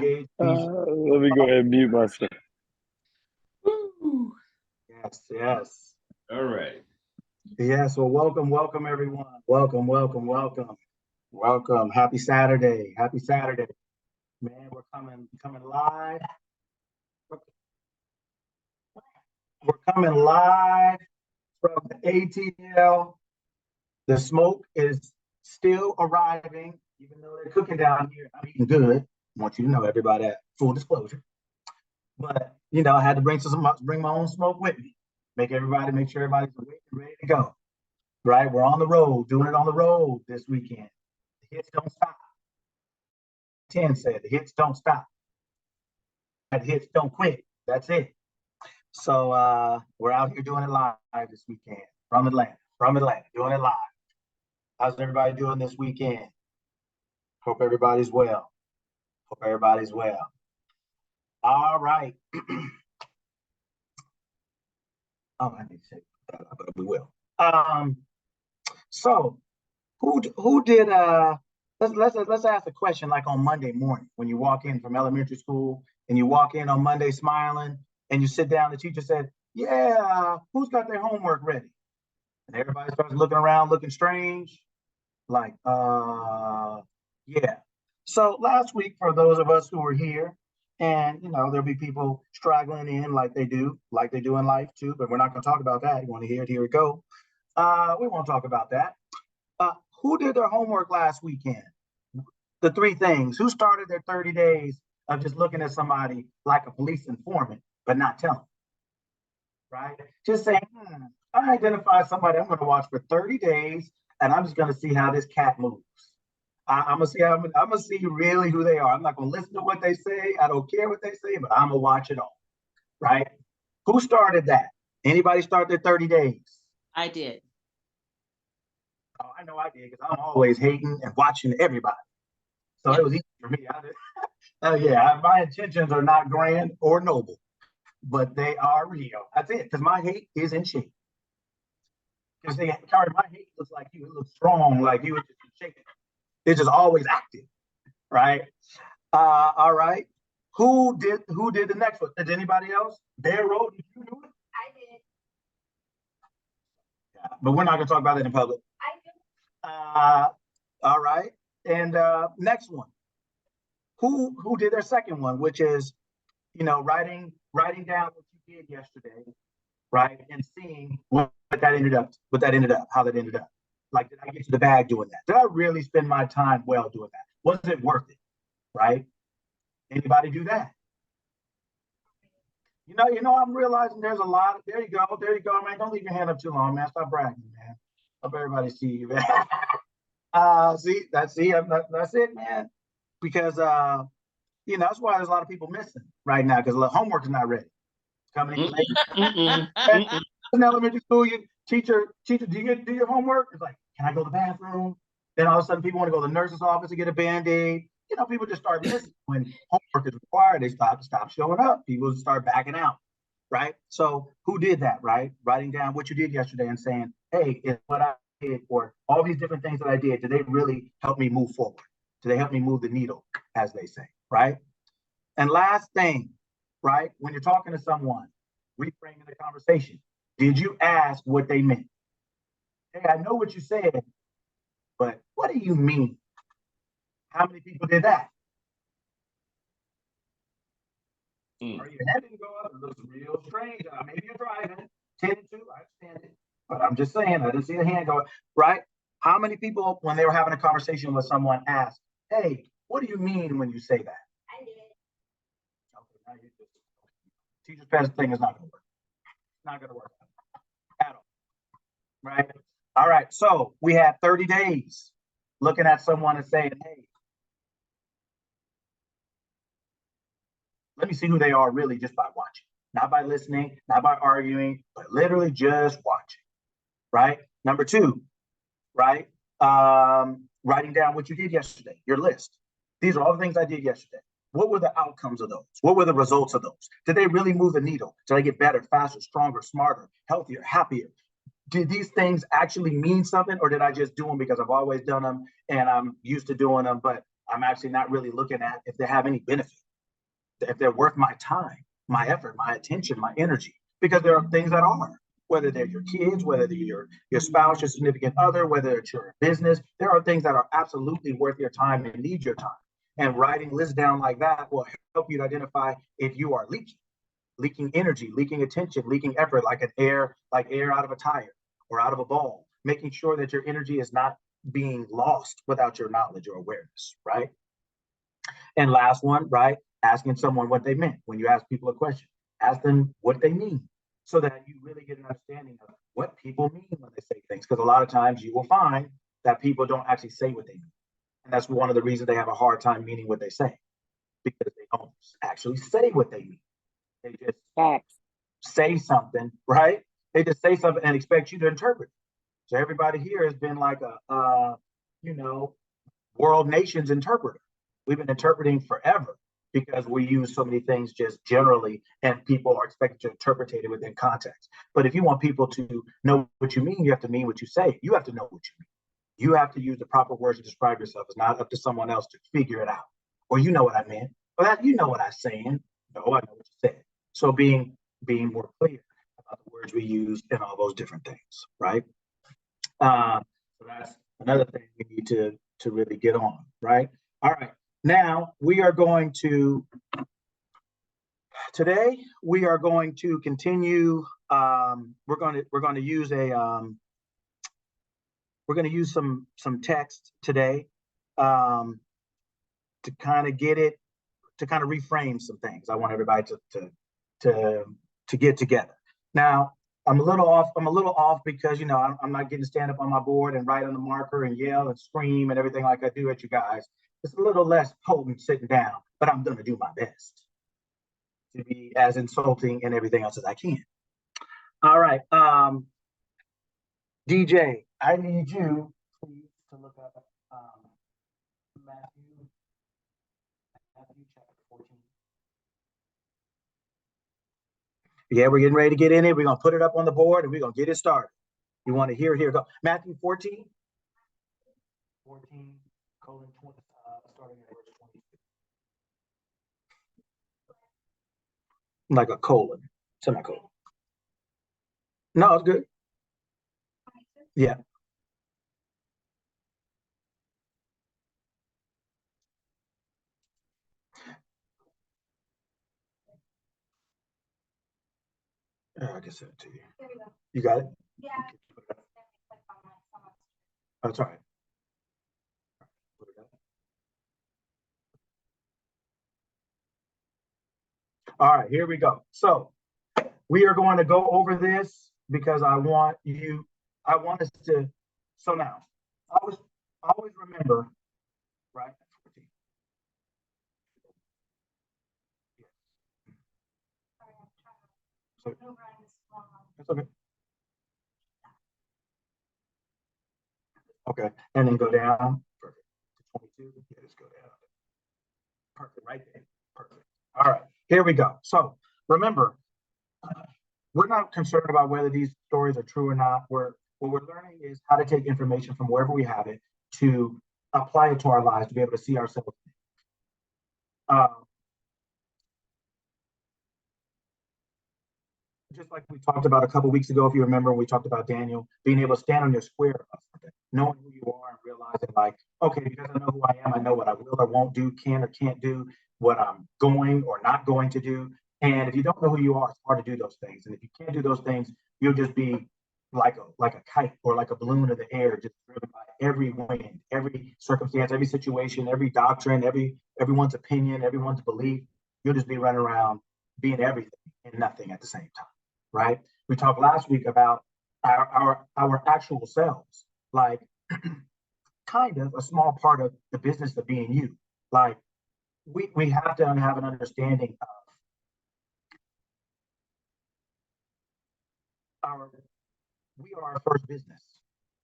engage these. Let me go ahead and mute myself. Woo. Yes, yes. All right. Yes, well, welcome everyone. Welcome. Happy Saturday. Man, we're coming live. We're coming live from the ATL. The smoke is still arriving, even though they're cooking down here. I'm eating good. I want you to know, everybody, that full disclosure. But I had to bring my own smoke with me. Make sure everybody's awake and ready to go. Right? We're on the road, doing it on the road this weekend. The hits don't stop. 10 said the hits don't stop. The hits don't quit. That's it. So we're out here doing it live this weekend from Atlanta, doing it live. How's everybody doing this weekend? Hope everybody's well. All right. Oh, I need to say that, but we will. So who did let's ask a question like on Monday morning when you walk in from elementary school and you walk in on Monday smiling and you sit down, the teacher said, yeah, who's got their homework ready? And everybody starts looking around, looking strange. Like, yeah. So last week, for those of us who were here, and there'll be people straggling in like they do in life too, but we're not going to talk about that. You want to hear it? Here we go. We won't talk about that. Who did their homework last weekend? The three things. Who started their 30 days of just looking at somebody like a police informant, but not telling? Right? Just saying, I identify somebody I'm going to watch for 30 days, and I'm just going to see how this cat moves. I'm gonna see really who they are. I'm not gonna listen to what they say. I don't care what they say, but I'm gonna watch it all. Right? Who started that? Anybody start their 30 days? I did. Oh, I know I did, because I'm always hating and watching everybody. So it was easy for me. Yeah, my intentions are not grand or noble, but they are real. That's it, because my hate is in shape. Because Kari, my hate looks like you. It looks strong, like you were just shaking. It's just always active, right? All right. Who did the next one? Did anybody else? Bear Road, did you do it? I did. Yeah, but we're not gonna talk about that in public. I did. All right. And next one. Who did their second one, which is, writing down what you did yesterday, right? And seeing how that ended up. Like, did I get to the bag doing that? Did I really spend my time well doing that? Was it worth it? Right? Anybody do that? I'm realizing there's a lot of, there you go, man. Don't leave your hand up too long, man. Stop bragging, man. Hope everybody see you, man. That's it, man. Because that's why there's a lot of people missing right now, because the homework is not ready. It's coming in late. In elementary school, teacher, do you do your homework? It's like, can I go to the bathroom? Then all of a sudden, people want to go to the nurse's office to get a Band-Aid. People just start missing when homework is required. They stop showing up. People start backing out, right? So who did that, right? Writing down what you did yesterday and saying, hey, is what I did, or all these different things that I did they really help me move forward? Do they help me move the needle, as they say, right? And last thing, right? When you're talking to someone, reframing the conversation. Did you ask what they meant? Hey, I know what you said, but what do you mean? How many people did that? Or your head didn't go up. It looks real strange. Maybe you're driving. 10 to 2, I understand it. But I'm just saying, I didn't see the hand go up, right? How many people, when they were having a conversation with someone, asked, hey, what do you mean when you say that? I did. Okay, now you're just, teacher's pet thing is not going to work. It's not going to work at all. Right? All right. So we had 30 days looking at someone and saying, hey, let me see who they are really just by watching, not by listening, not by arguing, but literally just watching. Right? Number 2, right? Writing down what you did yesterday, your list. These are all the things I did yesterday. What were the outcomes of those? What were the results of those? Did they really move the needle? Did I get better, faster, stronger, smarter, healthier, happier? Did these things actually mean something, or did I just do them because I've always done them and I'm used to doing them, but I'm actually not really looking at if they have any benefit? if they're worth my time, my effort, my attention, my energy, because there are things that are, whether they're your kids, whether they're your spouse, your significant other, whether it's your business, there are things that are absolutely worth your time and need your time. And writing lists down like that will help you to identify if you are leaking energy, leaking attention, leaking effort, like air out of a tire or out of a ball, making sure that your energy is not being lost without your knowledge or awareness, right? And last one, right? Asking someone what they meant. When you ask people a question, ask them what they mean so that you really get an understanding of what people mean when they say things. Because a lot of times you will find that people don't actually say what they mean. And that's one of the reasons they have a hard time meaning what they say, because they don't actually say what they mean. They just say something, right? They just say something and expect you to interpret. So everybody here has been like a world nations interpreter. We've been interpreting forever because we use so many things just generally, and people are expected to interpret it within context. But if you want people to know what you mean, you have to mean what you say. You have to know what you mean. You have to use the proper words to describe yourself. It's not up to someone else to figure it out. Or you know what I meant. Or that you know what I'm saying. No, I know what you said. So being more clear about the words we use and all those different things, right? So that's another thing we need to really get on, right? All right. Now today we are going to continue. We're going to use some text today to kind of reframe some things. I want everybody to get together. Now, I'm a little off because I'm not getting to stand up on my board and write on the marker and yell and scream and everything like I do at you guys. It's a little less potent sitting down, but I'm going to do my best to be as insulting and everything else as I can. All right, DJ, I need you please to look up Matthew chapter 14. Yeah, we're getting ready to get in it. We're going to put it up on the board and we're going to get it started. You want to hear, here go. Matthew 14, colon 20, starting at verse 22. Like a colon, semicolon. No, it's good. Yeah. I can send it to you. You got it? Yeah. Oh, it's all right. All right, here we go. So we are going to go over this because I want us to, so now, always remember, right? So, that's okay. Okay, and then go down. Perfect. 22. Yeah, just go down. Perfect, right there. Perfect. All right, here we go. So remember, we're not concerned about whether these stories are true or not. What we're learning is how to take information from wherever we have it to apply it to our lives to be able to see ourselves. Just like we talked about a couple weeks ago, if you remember, we talked about Daniel being able to stand on your square of something, knowing who you are and realizing like, okay, because I know who I am, I know what I will or won't do, can or can't do, what I'm going or not going to do. And if you don't know who you are, it's hard to do those things. And if you can't do those things, you'll just be like a kite or like a balloon in the air, just driven by every wind, every circumstance, every situation, every doctrine, everyone's opinion, everyone's belief. You'll just be running around being everything and nothing at the same time. Right? We talked last week about our actual selves, like kind of a small part of the business of being you. Like we have to have an understanding of we are our first business.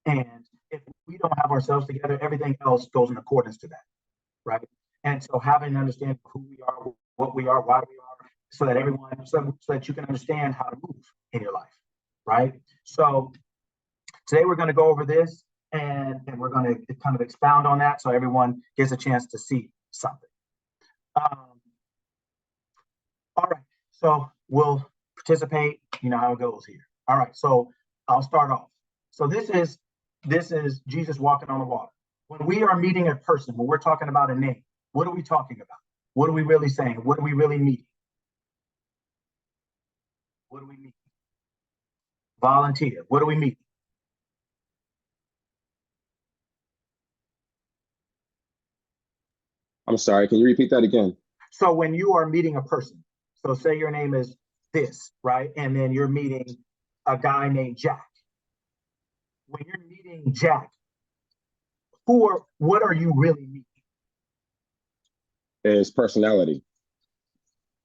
And if we don't have ourselves together, everything else goes in accordance to that. Right? And so having an understanding of who we are, what we are, why we are, so that you can understand how to move in your life, right? So today we're going to go over this and we're going to kind of expound on that so everyone gets a chance to see something. So we'll participate. You know how it goes here. All right. So I'll start off. So this is Jesus walking on the water. When we are meeting a person, when we're talking about a name, what are we talking about? What are we really saying? What are we really meeting? What do we meet? Volunteer. What do we meet? I'm sorry, can you repeat that again? So when you are meeting a person, so say your name is this, right? And then you're meeting a guy named Jack. When you're meeting Jack, what are you really meeting? His personality,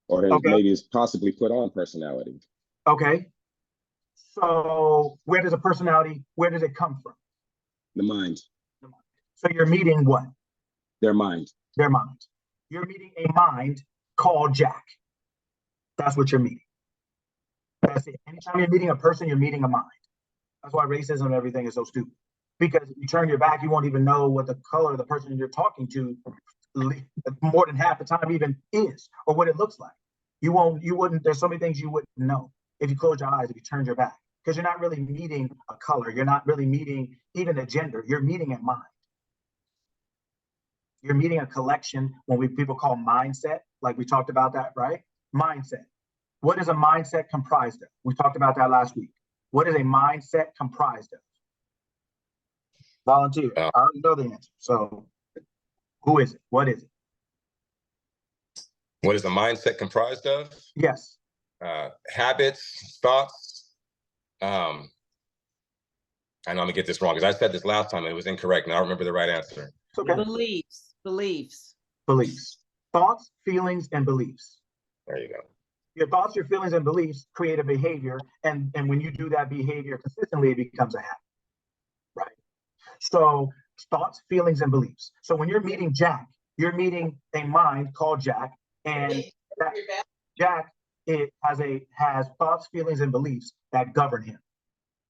or his Okay. maybe his possibly put on personality. Okay. So where does it come from? The mind. So you're meeting what? Their mind. Their mind. You're meeting a mind called Jack. That's what you're meeting. That's it. Anytime you're meeting a person, you're meeting a mind. That's why racism and everything is so stupid. Because if you turn your back, you won't even know what the color of the person you're talking to more than half the time even is, or what it looks like. You wouldn't, there's so many things you wouldn't know if you close your eyes, if you turned your back, because you're not really meeting a color. You're not really meeting even a gender. You're meeting a mind. You're meeting a collection, when people call mindset, like we talked about that, right? Mindset. What is a mindset comprised of? We talked about that last week. What is a mindset comprised of? Volunteer. I already know the answer. So who is it? What is it? What is a mindset comprised of? Yes. Habits, thoughts. I know I'm gonna get this wrong because I said this last time and it was incorrect. Now I remember the right answer. Okay. Beliefs. Thoughts, feelings, and beliefs. There you go. Your thoughts, your feelings, and beliefs create a behavior, and when you do that behavior consistently, it becomes a habit, right? So thoughts, feelings, and beliefs. So when you're meeting Jack, you're meeting a mind called Jack, and Jack has thoughts, feelings, and beliefs that govern him,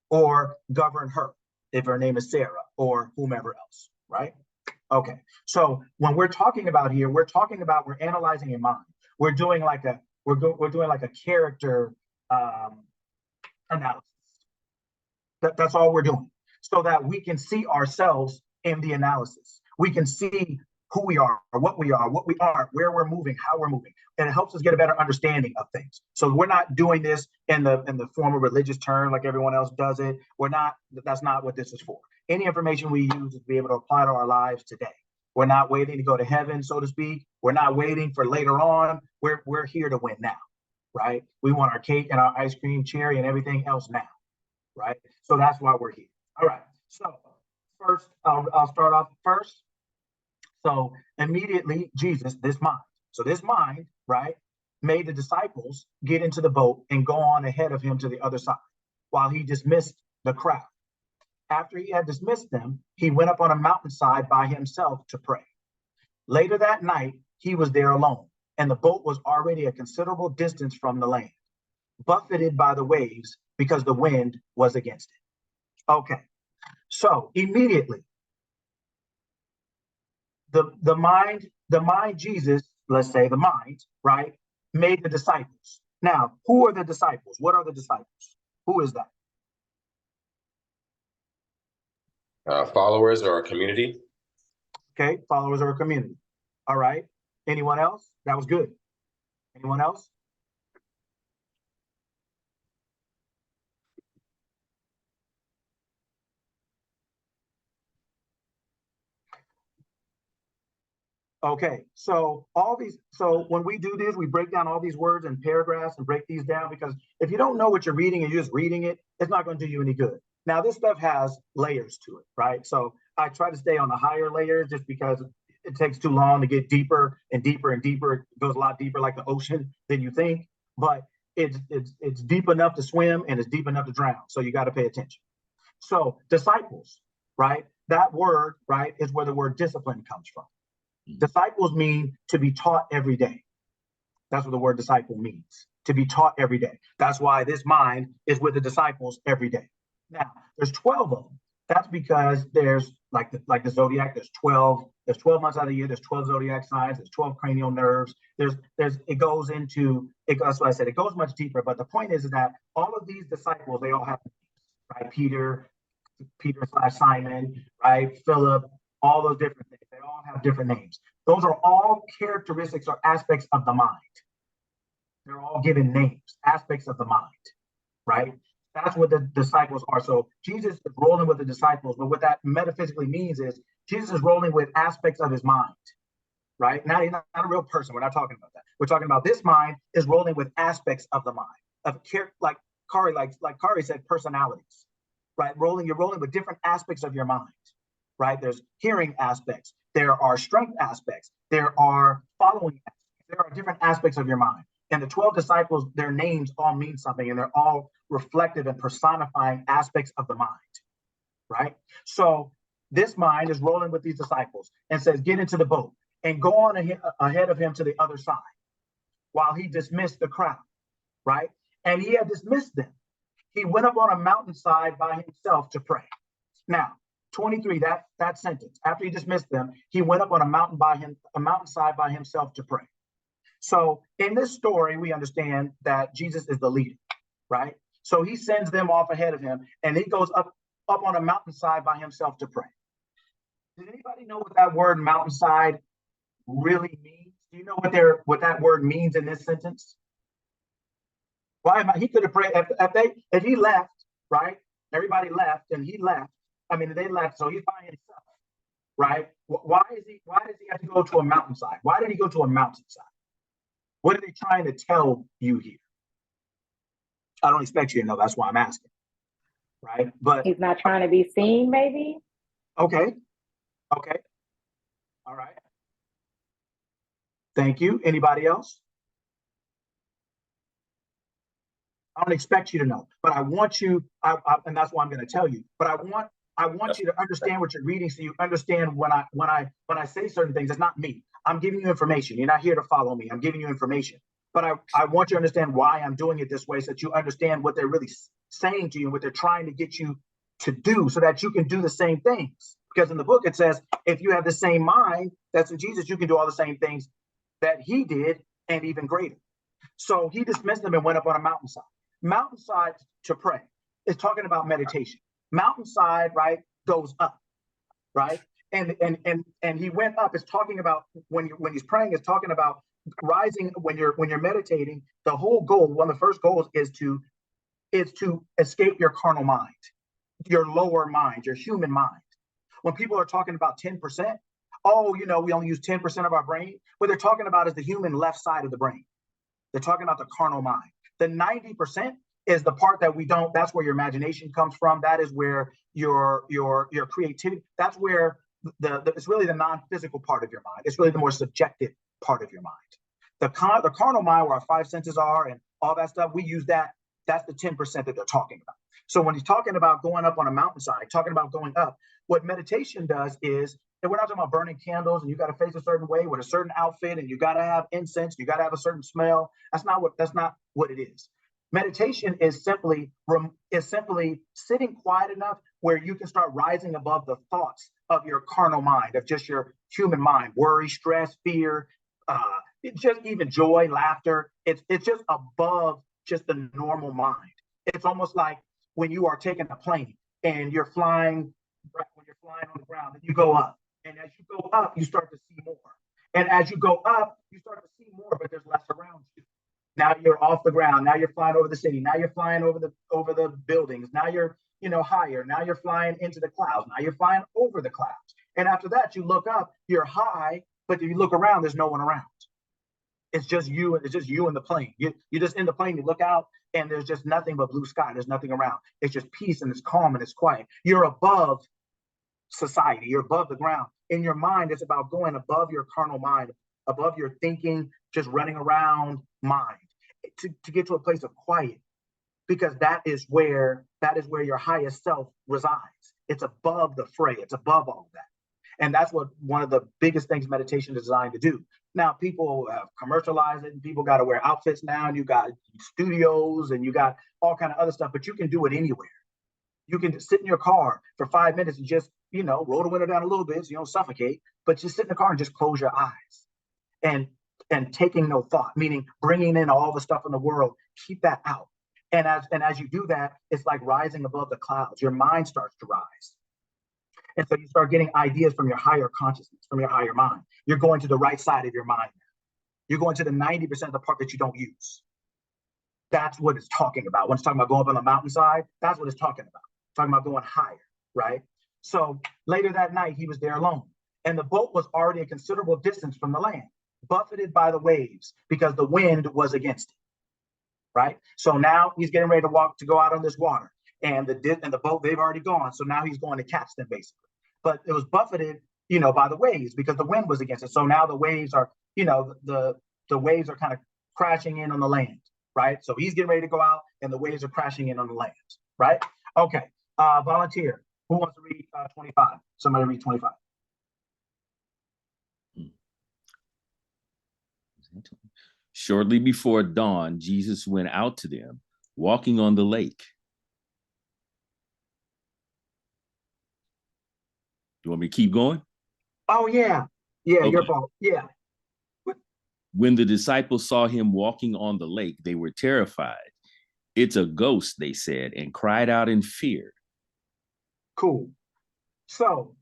or govern her, if her name is Sarah, or whomever else, right? Okay, so when we're talking about here, we're analyzing a mind. We're doing like a character analysis. That's all we're doing, so that we can see ourselves in the analysis. We can see who we are, what we are, where we're moving, how we're moving, and it helps us get a better understanding of things. So we're not doing this in the form of religious term like everyone else does it. That's not what this is for. Any information we use is to be able to apply to our lives today. We're not waiting to go to heaven, so to speak. We're not waiting for later on. We're here to win now, right? We want our cake and our ice cream, cherry, and everything else now, right? So that's why we're here. All right. So first, I'll start off first. So immediately, Jesus, this mind, right, made the disciples get into the boat and go on ahead of him to the other side while he dismissed the crowd. After he had dismissed them, he went up on a mountainside by himself to pray. Later that night, he was there alone, and the boat was already a considerable distance from the land, buffeted by the waves because the wind was against it. Okay, so immediately, the mind Jesus, let's say the mind, right, made the disciples. Now, who are the disciples? What are the disciples? Who is that? Followers or a community. Okay, followers or a community. All right. Anyone else? That was good. Anyone else? Okay, so when we do this, we break down all these words and paragraphs and break these down, because if you don't know what you're reading and you're just reading it, it's not going to do you any good. Now, this stuff has layers to it, right? So I try to stay on the higher layers just because it takes too long to get deeper and deeper and deeper. It goes a lot deeper, like the ocean, than you think, but it's deep enough to swim and it's deep enough to drown. So you got to pay attention. So disciples, right? That word, right, is where the word discipline comes from. Disciples mean to be taught every day. That's what the word disciple means, to be taught every day. That's why this mind is with the disciples every day. Now, there's 12 of them. That's because there's like the zodiac, there's 12 months out of the year, there's 12 zodiac signs, there's 12 cranial nerves, it goes into it. That's what I said, it goes much deeper. But the point is that all of these disciples, they all have, right? Peter/Simon, right? Philip, all those different things. They all have different names. Those are all characteristics or aspects of the mind. They're all given names, aspects of the mind, right? That's what the disciples are. So Jesus is rolling with the disciples, but what that metaphysically means is Jesus is rolling with aspects of his mind, right? Now he's not a real person. We're not talking about that. We're talking about this mind is rolling with aspects of the mind, of like Kari said, personalities, right? You're rolling with different aspects of your mind, right? There's hearing aspects, there are strength aspects, there are following aspects, there are different aspects of your mind. And the 12 disciples, their names all mean something, and they're all reflective and personifying aspects of the mind, right? So this mind is rolling with these disciples and says, get into the boat and go on ahead of him to the other side, while he dismissed the crowd, right? And he had dismissed them. He went up on a mountainside by himself to pray. Now, 23, that sentence, after he dismissed them, he went up on a mountainside by himself to pray. So in this story, we understand that Jesus is the leader, right? So he sends them off ahead of him, and he goes up on a mountainside by himself to pray. Does anybody know what that word mountainside really means? Do you know what that word means in this sentence? He could have prayed if he left, right? Everybody left, and he left. I mean, they left, so he's by himself, right? Why does he have to go to a mountainside? Why did he go to a mountainside? What are they trying to tell you here? I don't expect you to know. That's why I'm asking, right? But he's not trying to be seen, maybe. Okay. All right. Thank you. Anybody else? I don't expect you to know, but I want you, and that's why I'm going to tell you. But I want you to understand what you're reading, so you understand when I say certain things. It's not me. I'm giving you information. You're not here to follow me. I'm giving you information. But I want you to understand why I'm doing it this way, so that you understand what they're really saying to you and what they're trying to get you to do, so that you can do the same things. Because in the book it says, if you have the same mind that's in Jesus, you can do all the same things that he did and even greater. So he dismissed them and went up on a mountainside. Mountainside to pray is talking about meditation. Mountainside, right, goes up, right? And he went up. It's talking about when he's praying, it's talking about rising. When you're meditating, the whole goal, one of the first goals is to escape your carnal mind, your lower mind, your human mind. When people are talking about 10%, we only use 10% of our brain. What they're talking about is the human left side of the brain. They're talking about the carnal mind. The 90% is the part that we don't. That's where your imagination comes from. That is where your creativity. That's where it's really the non-physical part of your mind. It's really the more subjective part of your mind. The carnal mind, where our five senses are and all that stuff, we use that. That's the 10% that they're talking about. So when he's talking about going up on a mountainside, talking about going up, what meditation does is, and we're not talking about burning candles and you got to face a certain way with a certain outfit and you got to have incense, you got to have a certain smell. That's not what it is. Meditation is simply sitting quiet enough where you can start rising above the thoughts of your carnal mind, of just your human mind, worry, stress, fear, just even joy, laughter. It's just above just the normal mind. It's almost like when you are taking a plane and you're flying, right, when you're flying on the ground, and you go up. And as you go up, you start to see more. And as you go up, you start to see more, but there's less around you. Now you're off the ground. Now you're flying over the city. Now you're flying over the buildings. Now you're higher. Now you're flying into the clouds. Now you're flying over the clouds. And after that, you look up, you're high, but if you look around, there's no one around. It's just you. It's just you in the plane. You're just in the plane. You look out, and there's just nothing but blue sky. There's nothing around. It's just peace, and it's calm, and it's quiet. You're above society. You're above the ground. In your mind, it's about going above your carnal mind, above your thinking, just running around mind, to get to a place of quiet, because that is where your highest self resides. It's above the fray. It's above all of that. And that's what one of the biggest things meditation is designed to do. Now, people have commercialized it, and people got to wear outfits now, and you got studios, and you got all kind of other stuff, but you can do it anywhere. You can sit in your car for 5 minutes and just, roll the window down a little bit so you don't suffocate, but just sit in the car and just close your eyes and taking no thought, meaning bringing in all the stuff in the world, keep that out. And as you do that, it's like rising above the clouds. Your mind starts to rise. And so you start getting ideas from your higher consciousness, from your higher mind. You're going to the right side of your mind. You're going to the 90% of the part that you don't use. That's what it's talking about. When it's talking about going up on the mountainside, that's what it's talking about. It's talking about going higher, right? So later that night, he was there alone. And the boat was already a considerable distance from the land, buffeted by the waves because the wind was against it, right? So now he's getting ready to go out on this water. And the boat, they've already gone. So now he's going to catch them, basically. But it was buffeted, by the waves because the wind was against it. So now the waves are, the waves are kind of crashing in on the land, right? So he's getting ready to go out and the waves are crashing in on the land, right? Okay, volunteer. Who wants to read 25? Somebody read 25. Shortly before dawn, Jesus went out to them, walking on the lake. You want me to keep going? Oh, yeah. Yeah, Okay. your fault. Yeah. When the disciples saw him walking on the lake, they were terrified. It's a ghost, they said, and cried out in fear. Cool. So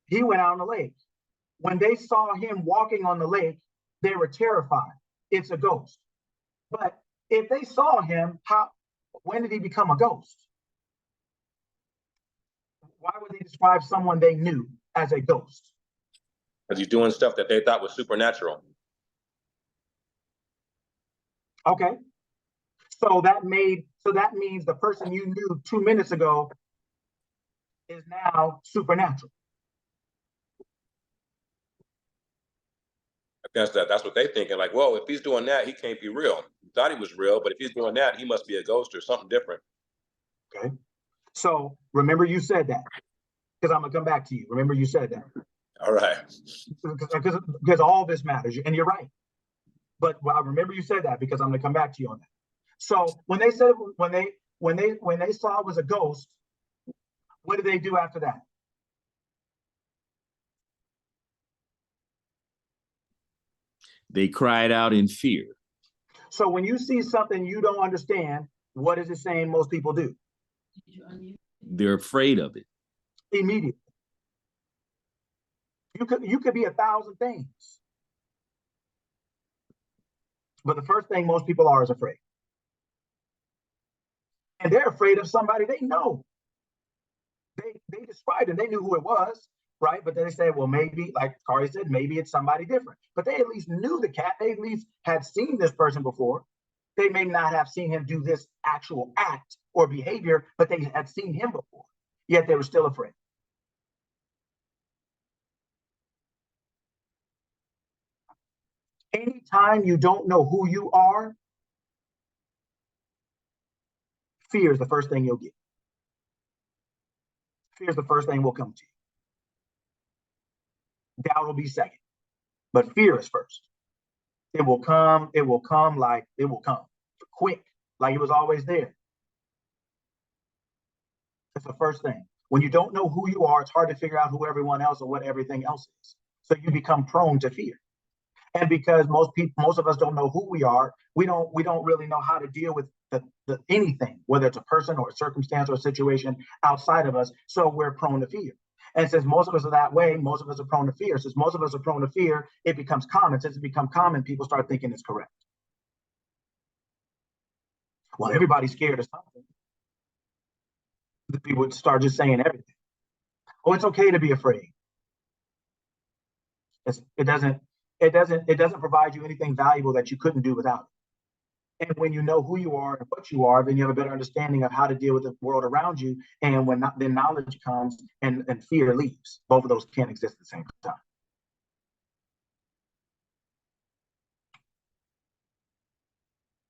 he went out on the lake. When they saw him walking on the lake, they were terrified. It's a ghost. But if they saw him, when did he become a ghost? Why would they describe someone they knew as a ghost? Because he's doing stuff that they thought was supernatural. Okay. So that means the person you knew 2 minutes ago is now supernatural. That's what they thinking. Like, whoa, if he's doing that, he can't be real. He thought he was real, but if he's doing that, he must be a ghost or something different. Okay. So remember you said that, because I'm gonna come back to you. Remember you said that. All right. Because all this matters, and you're right. But I remember you said that because I'm gonna come back to you on that. So when they said when they saw it was a ghost, what did they do after that? They cried out in fear. So when you see something you don't understand, what is it saying most people do? They're afraid of it. Immediately. You could be 1,000 things. But the first thing most people are is afraid. And they're afraid of somebody they know. They described him, they knew who it was, right? But then they say, well, maybe, like Kari said, maybe it's somebody different. But they at least knew the cat. They at least had seen this person before. They may not have seen him do this actual act or behavior, but they had seen him before. Yet they were still afraid. Anytime you don't know who you are, fear is the first thing you'll get. Fear is the first thing will come to you. Doubt will be second, but fear is first. It will come quick, like it was always there. That's the first thing. When you don't know who you are, it's hard to figure out who everyone else or what everything else is. So you become prone to fear. And because most of us don't know who we are, we don't really know how to deal with the anything, whether it's a person or a circumstance or a situation outside of us. So we're prone to fear. And since most of us are that way, most of us are prone to fear. Since most of us are prone to fear, it becomes common. Since it becomes common, people start thinking it's correct. Well, everybody's scared of something. The people would start just saying everything. Oh, it's okay to be afraid. It doesn't provide you anything valuable that you couldn't do without it. And when you know who you are and what you are, then you have a better understanding of how to deal with the world around you. And then knowledge comes and fear leaves. Both of those can't exist at the same time.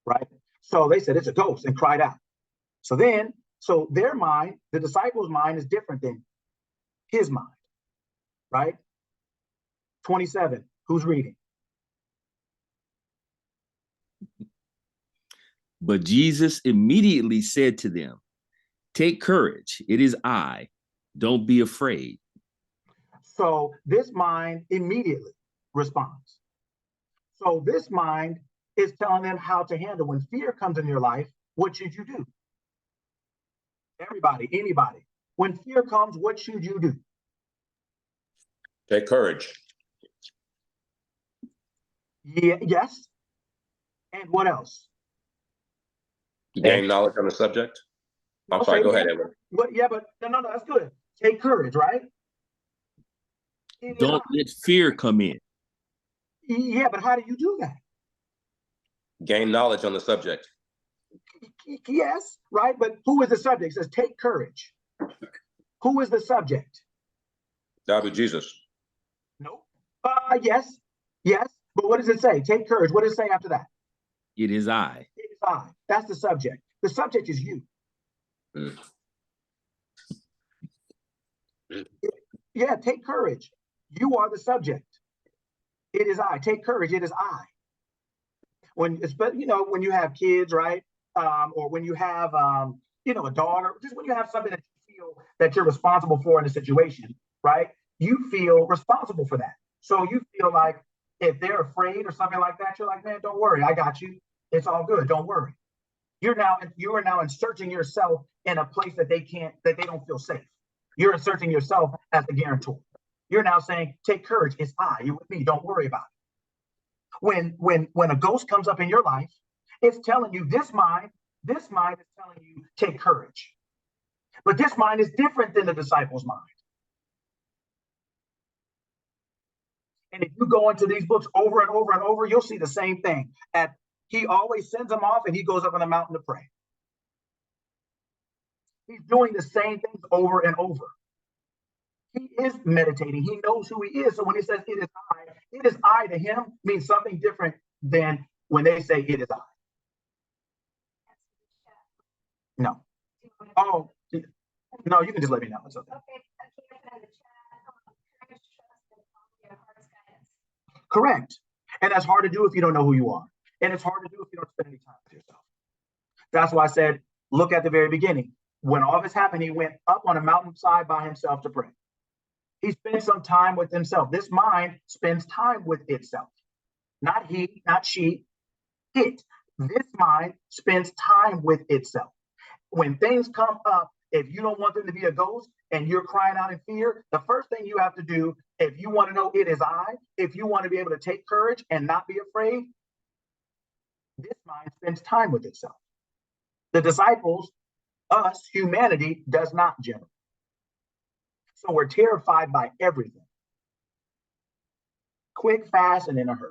Right? So they said it's a ghost and cried out. So their mind, the disciples' mind, is different than his mind. Right? 27. Who's reading? But Jesus immediately said to them, Take courage. It is I. Don't be afraid. So this mind immediately responds. So this mind is telling them how to handle when fear comes in your life. What should you do? Everybody, anybody. When fear comes, what should you do? Take courage. Yeah, yes. And what else? Gain knowledge on the subject. I'm sorry, go ahead, Edward. What? Yeah, but no, that's good. Take courage, right? Don't let fear come in. Yeah, but how do you do that? Gain knowledge on the subject. Yes, right. But who is the subject? It says take courage. Who is the subject? That would be Jesus. No. Yes. But what does it say? Take courage. What does it say after that? It is I. It is I. That's the subject. The subject is you. Mm. Yeah, take courage. You are the subject. It is I. Take courage. It is I. When when you have kids, right? Or when you have a dog, or just when you have something that you feel that you're responsible for in a situation, right? You feel responsible for that. So you feel like if they're afraid or something like that, you're like, man, don't worry, I got you. It's all good. Don't worry. You are now inserting yourself in a place that they don't feel safe. You're inserting yourself as the guarantor. You're now saying, take courage. It's I. You with me. Don't worry about it. When a ghost comes up in your life, it's telling you this mind is telling you take courage. But this mind is different than the disciples' mind. And if you go into these books over and over and over, you'll see the same thing. He always sends them off and he goes up on the mountain to pray. He's doing the same things over and over. He is meditating. He knows who he is. So when he says it is I to him means something different than when they say it is I. No. Oh, no, you can just let me know. It's okay. Correct. And that's hard to do if you don't know who you are. And it's hard to do if you don't spend any time with yourself. That's why I said, look at the very beginning. When all this happened, he went up on a mountainside by himself to pray. He spent some time with himself. This mind spends time with itself. Not he, not she, it. This mind spends time with itself. When things come up, if you don't want them to be a ghost and you're crying out in fear, the first thing you have to do, if you want to know it is I, if you want to be able to take courage and not be afraid, this mind spends time with itself. The disciples, us, humanity, does not generally. So we're terrified by everything. Quick, fast, and in a hurry.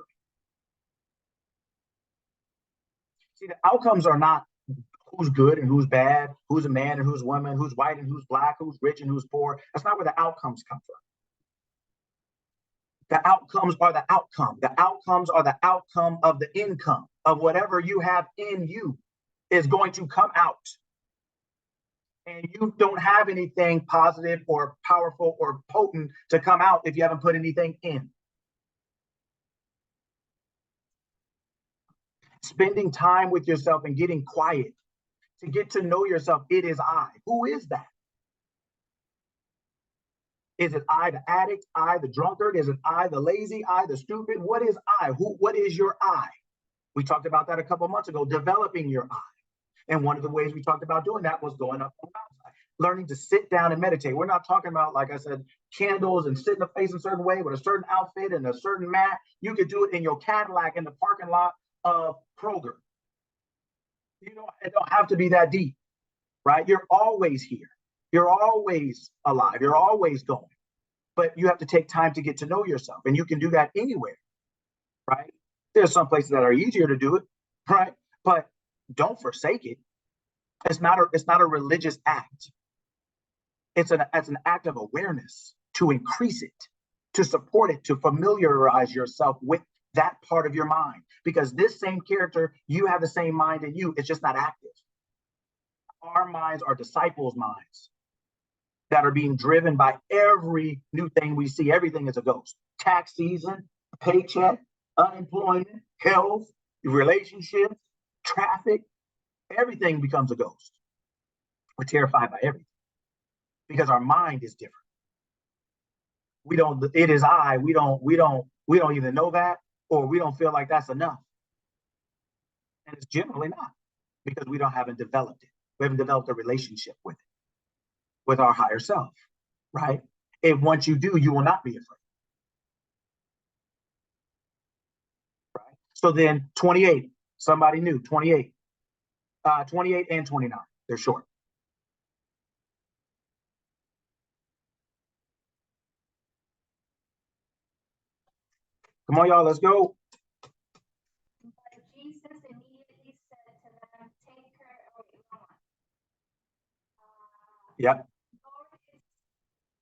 See, the outcomes are not who's good and who's bad, who's a man and who's a woman, who's white and who's black, who's rich and who's poor. That's not where the outcomes come from. The outcomes are the outcome. The outcomes are the outcome of the income of whatever you have in you is going to come out. And you don't have anything positive or powerful or potent to come out if you haven't put anything in. Spending time with yourself and getting quiet to get to know yourself. It is I. Who is that? Is it I, the addict, I, the drunkard? Is it I, the lazy, I, the stupid? What is I? What is your I? We talked about that a couple of months ago, developing your I. And one of the ways we talked about doing that was going up on the mountainside, learning to sit down and meditate. We're not talking about, like I said, candles and sit in the face a certain way with a certain outfit and a certain mat. You could do it in your Cadillac in the parking lot of Kroger. It don't have to be that deep, right? You're always here. You're always alive. You're always going. But you have to take time to get to know yourself. And you can do that anywhere, right? There's some places that are easier to do it, right? But don't forsake it. It's not a religious act. It's an act of awareness to increase it, to support it, to familiarize yourself with that part of your mind. Because this same character, you have the same mind in you. It's just not active. Our minds are disciples' minds that are being driven by every new thing we see. Everything is a ghost. Tax season, paycheck, unemployment, health, relationships, traffic, everything becomes a ghost. We're terrified by everything because our mind is different. We don't, it is I, we don't either know that or we don't feel like that's enough. And it's generally not because we haven't developed it. We haven't developed a relationship with it, with our higher self, right? And once you do, you will not be afraid. Right? So then 28, somebody new, 28. 28 and 29, they're short. Come on, y'all, let's go. But Jesus immediately said to them, take care of your mind. Yep. Lord,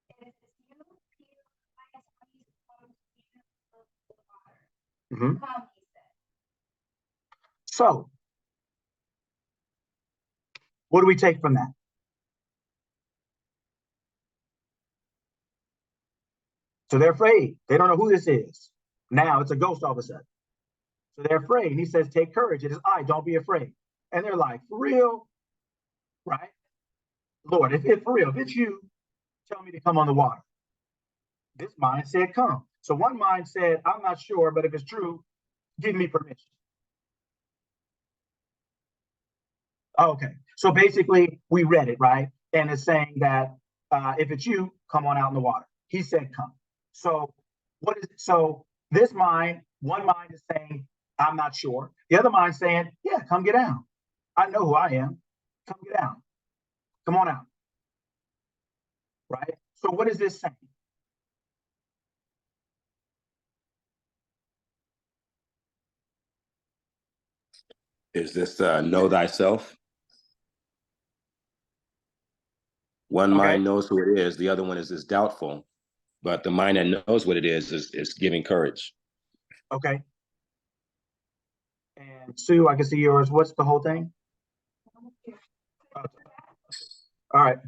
if it's you, Peter, I tell you to come to Jesus of the water. Mm-hmm. Come, he said. So, what do we take from that? So they're afraid. They don't know who this is. Now it's a ghost all of a sudden. So they're afraid. And he says, take courage. It is I, don't be afraid. And they're like, for real? Right? Lord, if for real, if it's you, tell me to come on the water. This mind said, come. So one mind said, I'm not sure, but if it's true, give me permission. Okay. So basically, we read it, right? And it's saying that if it's you, come on out in the water. He said, come. So what is it? So this mind, one mind is saying, I'm not sure. The other mind saying, yeah, come get down. I know who I am. Come get down. Come on out. Right? So what is this saying? Is this know thyself? One Okay. mind knows who it is. The other one is doubtful. But the mind that knows what it is giving courage. Okay. And Sue, I can see yours. What's the whole thing? Okay. All right.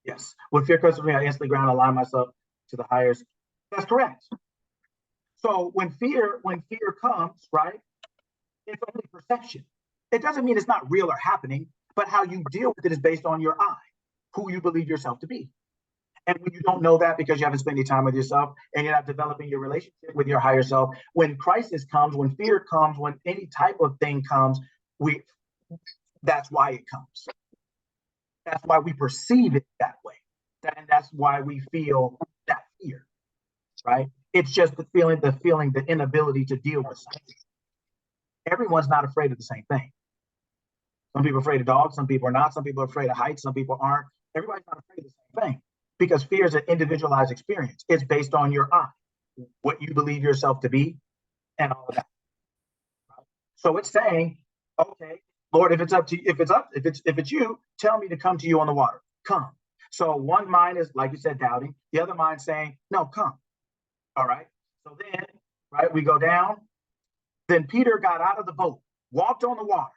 Yes. When fear comes to me, I instantly ground, align myself to the highest. That's correct. So when fear comes, right, it's only perception. It doesn't mean it's not real or happening, but how you deal with it is based on your I, who you believe yourself to be. And when you don't know that because you haven't spent any time with yourself and you're not developing your relationship with your higher self, when crisis comes, when fear comes, when any type of thing comes, that's why it comes. That's why we perceive it that way. And that's why we feel that fear, right? It's just the feeling, the inability to deal with something. Everyone's not afraid of the same thing. Some people are afraid of dogs, some people are not, some people are afraid of heights, some people aren't. Everybody's not afraid of the same thing because fear is an individualized experience. It's based on your I, what you believe yourself to be, and all of that. Right? So it's saying, okay, Lord, if it's up to you, if it's you, tell me to come to you on the water. Come. So one mind is, like you said, doubting. The other mind saying, no, come. All right. So then, right, we go down. Then Peter got out of the boat, walked on the water.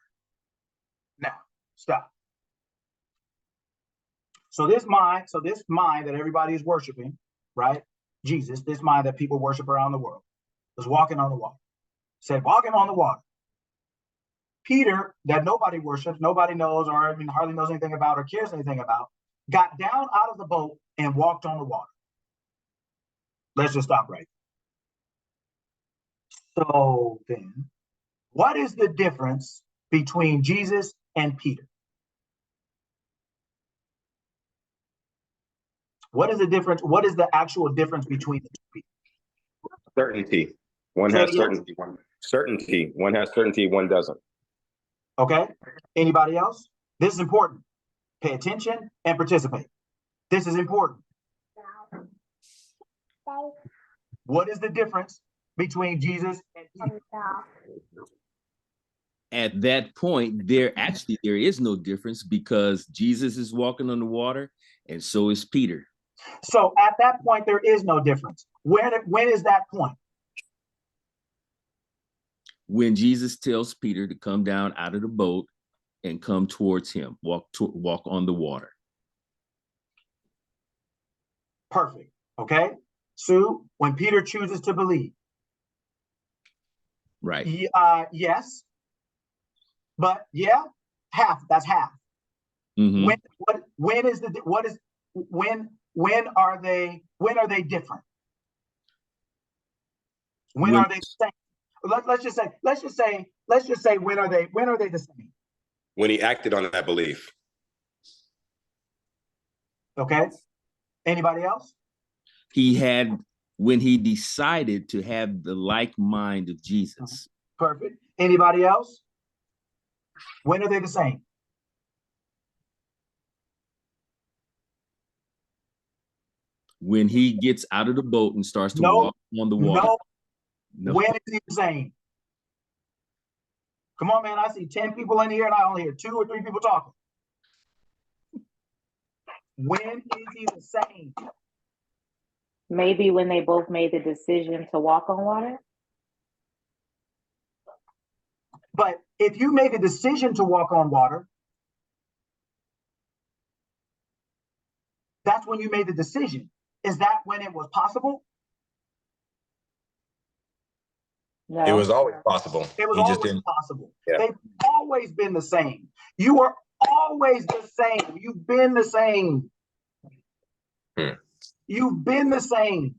Now, stop. So this mind that everybody is worshiping, right? Jesus, this mind that people worship around the world, was walking on the water. Said, walking on the water. Peter, that nobody worships, nobody knows, or even hardly knows anything about or cares anything about, got down out of the boat and walked on the water. Let's just stop right there. So then, what is the difference between Jesus and Peter? What is the difference? What is the actual difference between the two people? Certainty. One Say it has again? certainty. One has certainty, one doesn't. Okay. Anybody else? This is important. Pay attention and participate. This is important. What is the difference between Jesus and Peter? At that point, there is no difference because Jesus is walking on the water, and so is Peter. So at that point, there is no difference. When is that point? When Jesus tells Peter to come down out of the boat and come towards him, walk on the water. Perfect. Okay. Sue, when Peter chooses to believe. Right. Yes. But yeah, that's half. Mhm. When are they different? When When- are they the same? Let's just say when are they the same? When he acted on that belief. Okay. Anybody else? he had when he decided to have the like mind of Jesus. Perfect. Anybody else? When are they the same? When he gets out of the boat and starts to No, walk on the water. No. No. When is he the same? Come on, man. I see 10 people in here and I only hear 2 or 3 people talking. When is he the same? Maybe when they both made the decision to walk on water. But if you made a decision to walk on water, that's when you made the decision. Is that when it was possible? No. It was always possible. It was He just always didn't. possible. Yeah. They've always been the same. You are always the same. You've been the same. You've been the same.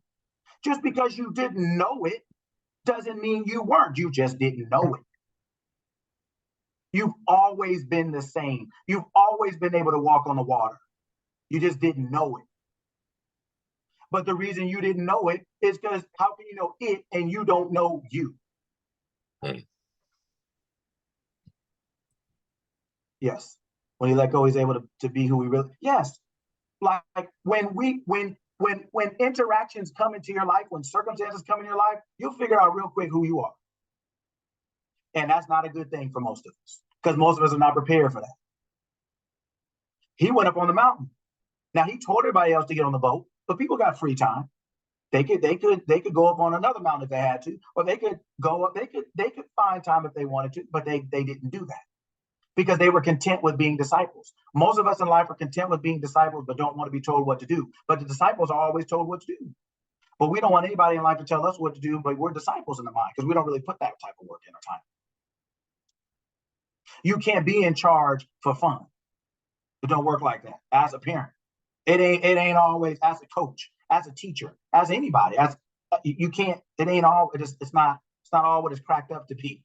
Just because you didn't know it doesn't mean you weren't. You just didn't know it. You've always been the same. You've always been able to walk on the water. You just didn't know it. But the reason you didn't know it is because how can you know it and you don't know you? Yes. When he let go, he's able to be who he really. Yes. Like when interactions come into your life, when circumstances come in your life, you'll figure out real quick who you are. And that's not a good thing for most of us, because most of us are not prepared for that. He went up on the mountain. Now he told everybody else to get on the boat, but people got free time. They could go up on another mountain if they had to, or they could go up. They could find time if they wanted to, but they didn't do that because they were content with being disciples. Most of us in life are content with being disciples, but don't want to be told what to do. But the disciples are always told what to do. But we don't want anybody in life to tell us what to do, but we're disciples in the mind because we don't really put that type of work in our time. You can't be in charge for fun. It don't work like that. As a parent, it ain't always as a coach, as a teacher, as anybody. As you can't. It ain't all. It's not all what it's cracked up to be.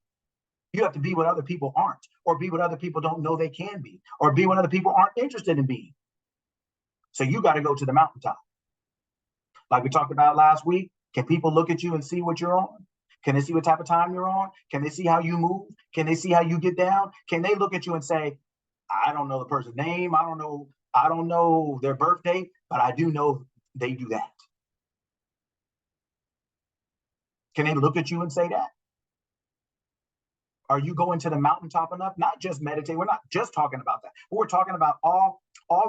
You have to be what other people aren't, or be what other people don't know they can be, or be what other people aren't interested in being. So you got to go to the mountaintop. Like we talked about last week, can people look at you and see what you're on? Can they see what type of time you're on? Can they see how you move? Can they see how you get down? Can they look at you and say, I don't know the person's name. I don't know their birthday, but I do know they do that. Can they look at you and say that? Are you going to the mountaintop enough? Not just meditate. We're not just talking about that. But we're talking about all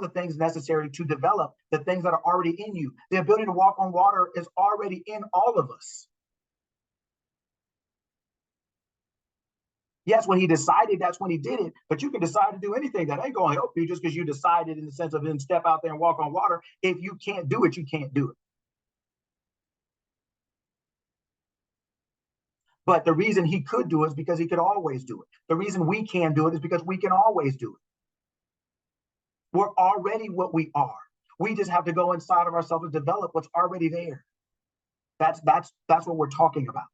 the things necessary to develop the things that are already in you. The ability to walk on water is already in all of us. Yes, when he decided, that's when he did it. But you can decide to do anything that ain't going to help you just because you decided in the sense of then step out there and walk on water. If you can't do it, you can't do it. But the reason he could do it is because he could always do it. The reason we can do it is because we can always do it. We're already what we are. We just have to go inside of ourselves and develop what's already there. That's what we're talking about.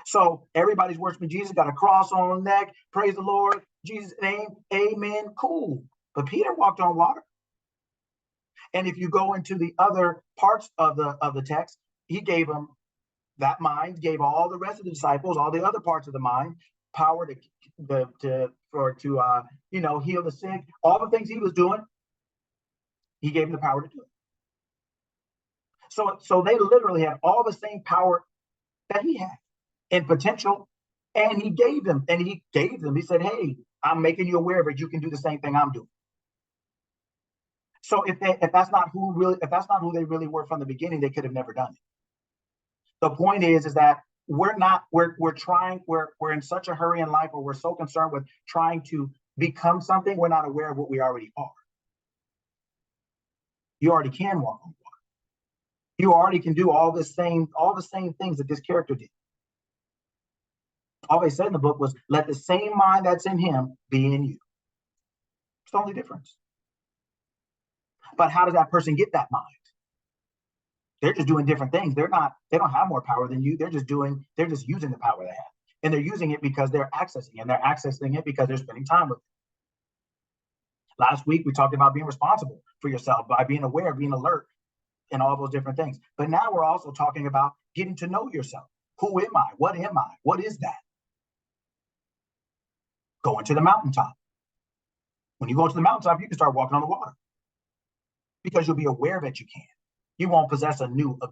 So everybody's worshiping Jesus, got a cross on the neck. Praise the Lord. Jesus' name. Amen. Cool. But Peter walked on water. And if you go into the other parts of the text, he gave them that mind, gave all the rest of the disciples, all the other parts of the mind, power to heal the sick, all the things he was doing. He gave them the power to do it. So they literally have all the same power that he had and potential, and he gave them. He said, "Hey, I'm making you aware of it. You can do the same thing I'm doing." So if that's not who they really were from the beginning, they could have never done it. The point is that we're in such a hurry in life, or we're so concerned with trying to become something, we're not aware of what we already are. You already can walk on water. You already can do all the same things that this character did. All they said in the book was, let the same mind that's in him be in you. It's the only difference. But how does that person get that mind? They're just doing different things. They don't have more power than you. They're just using the power they have. And they're using it because they're accessing it. And they're accessing it because they're spending time with it. Last week, we talked about being responsible for yourself by being aware, being alert, and all those different things. But now we're also talking about getting to know yourself. Who am I? What am I? What is that? Going to the mountaintop. When you go to the mountaintop, you can start walking on the water because you'll be aware that you can. You won't possess a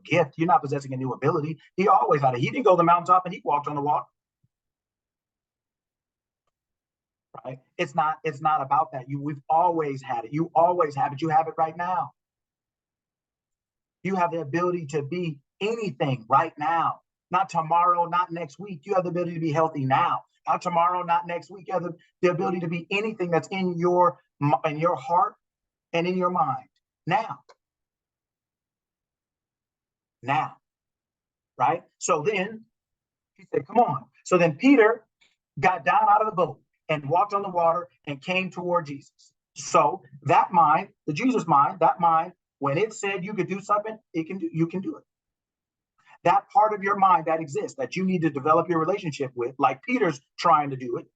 gift. You're not possessing a new ability. He always had it. He didn't go to the mountaintop and he walked on the water. Right? It's not about that. We've always had it. You always have it. You have it right now. You have the ability to be anything right now. Not tomorrow, not next week. You have the ability to be healthy now. Not tomorrow, not next week. You have the ability to be anything that's in your heart and in your mind now. Now, right? So then he said, come on. So then Peter got down out of the boat and walked on the water and came toward Jesus. So that mind, the Jesus mind, that mind, when it said you could do something, you can do it. That part of your mind that exists, that you need to develop your relationship with, like Peter's trying to do it,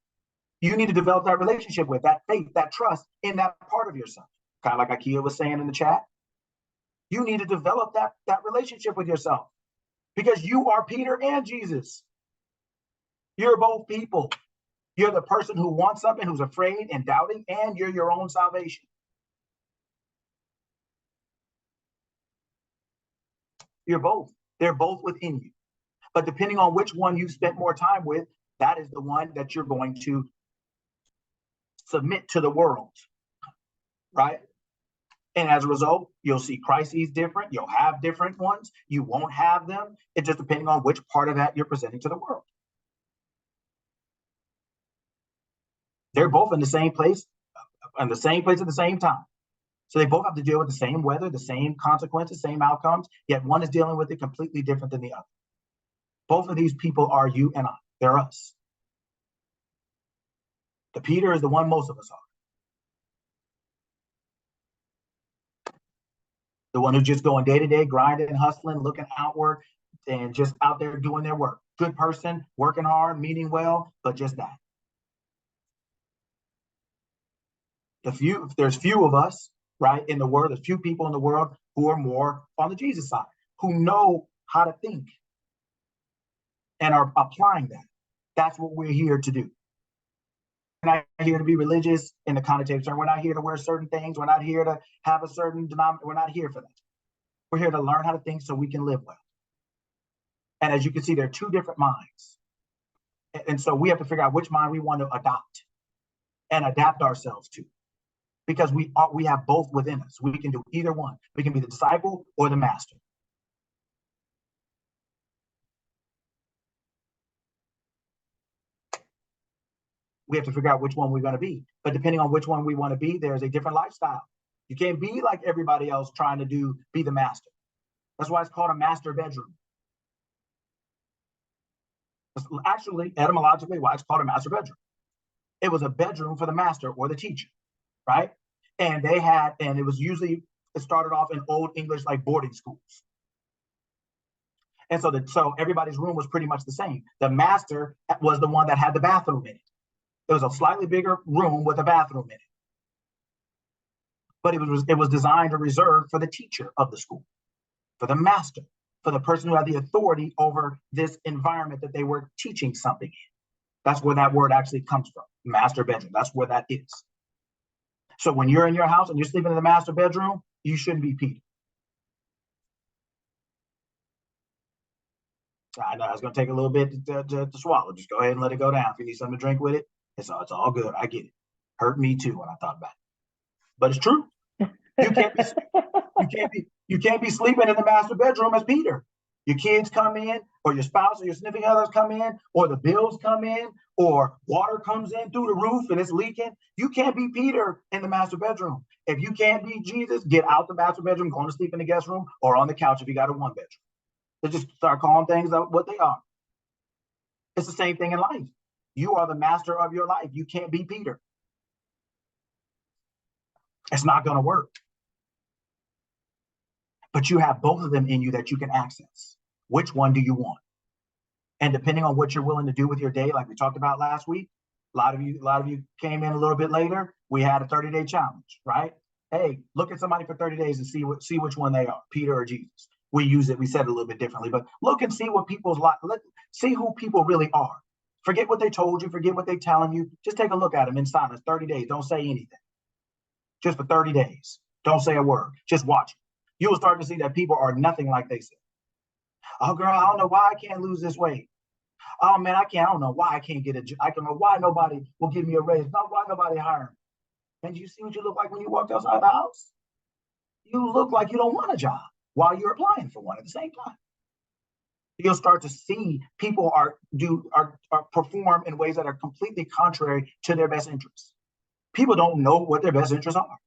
you need to develop that relationship with, that faith, that trust in that part of yourself. Kind of like Akia was saying in the chat. You need to develop that relationship with yourself because you are Peter and Jesus. You're both people. You're the person who wants something, who's afraid and doubting, and you're your own salvation. You're both. They're both within you. But depending on which one you've spent more time with, that is the one that you're going to submit to the world, right? And as a result, you'll see crises different. You'll have different ones. You won't have them. It's just depending on which part of that you're presenting to the world. They're both in the same place at the same time. So they both have to deal with the same weather, the same consequences, same outcomes, yet one is dealing with it completely different than the other. Both of these people are you and I. They're us. The Peter is the one most of us are. The one who's just going day to day, grinding, hustling, looking outward, and just out there doing their work. Good person, working hard, meaning well, but just that. There's few of us, right, in the world, there's few people in the world who are more on the Jesus side, who know how to think and are applying that. That's what we're here to do. We're not here to be religious in the connotative term. We're not here to wear certain things. We're not here to have a certain denomination. We're not here for that. We're here to learn how to think so we can live well. And as you can see, there are two different minds. And so we have to figure out which mind we want to adopt and adapt ourselves to. Because we have both within us. We can do either one. We can be the disciple or the master. We have to figure out which one we're going to be. But depending on which one we want to be, there's a different lifestyle. You can't be like everybody else trying to be the master. That's why it's called a master bedroom. That's actually, etymologically, why it's called a master bedroom. It was a bedroom for the master or the teacher, right? And it started off in old English, like boarding schools. And so everybody's room was pretty much the same. The master was the one that had the bathroom in it. It was a slightly bigger room with a bathroom in it. But it was designed to reserve for the teacher of the school, for the master, for the person who had the authority over this environment that they were teaching something in. That's where that word actually comes from, master bedroom. That's where that is. So when you're in your house and you're sleeping in the master bedroom, you shouldn't be Peter. I know it's going to take a little bit to swallow. Just go ahead and let it go down. If you need something to drink with it, it's all good. I get it. Hurt me too when I thought about it. But it's true. You can't be sleeping in the master bedroom as Peter. Your kids come in, or your spouse or your significant others come in, or the bills come in, or water comes in through the roof and it's leaking. You can't be Peter in the master bedroom. If you can't be Jesus, get out the master bedroom, go to sleep in the guest room or on the couch if you got a one bedroom. So just start calling things what they are. It's the same thing in life. You are the master of your life. You can't be Peter. It's not going to work. But you have both of them in you that you can access. Which one do you want? And depending on what you're willing to do with your day, like we talked about last week, a lot of you came in a little bit later. We had a 30-day challenge, right? Hey, look at somebody for 30 days and see which one they are, Peter or Jesus. We said it a little bit differently, but look and see what people's like. See who people really are. Forget what they told you, forget what they're telling you. Just take a look at them in silence, 30 days. Don't say anything. Just for 30 days. Don't say a word. Just watch. You will start to see that people are nothing like they said. Oh, girl, I don't know why I can't lose this weight. Oh, man, I don't know why I can't get a job. I don't know why nobody will give me a raise. Not why nobody hire me. And you see what you look like when you walked outside the house? You look like you don't want a job while you're applying for one at the same time. You'll start to see people are perform in ways that are completely contrary to their best interests. People don't know what their best interests are.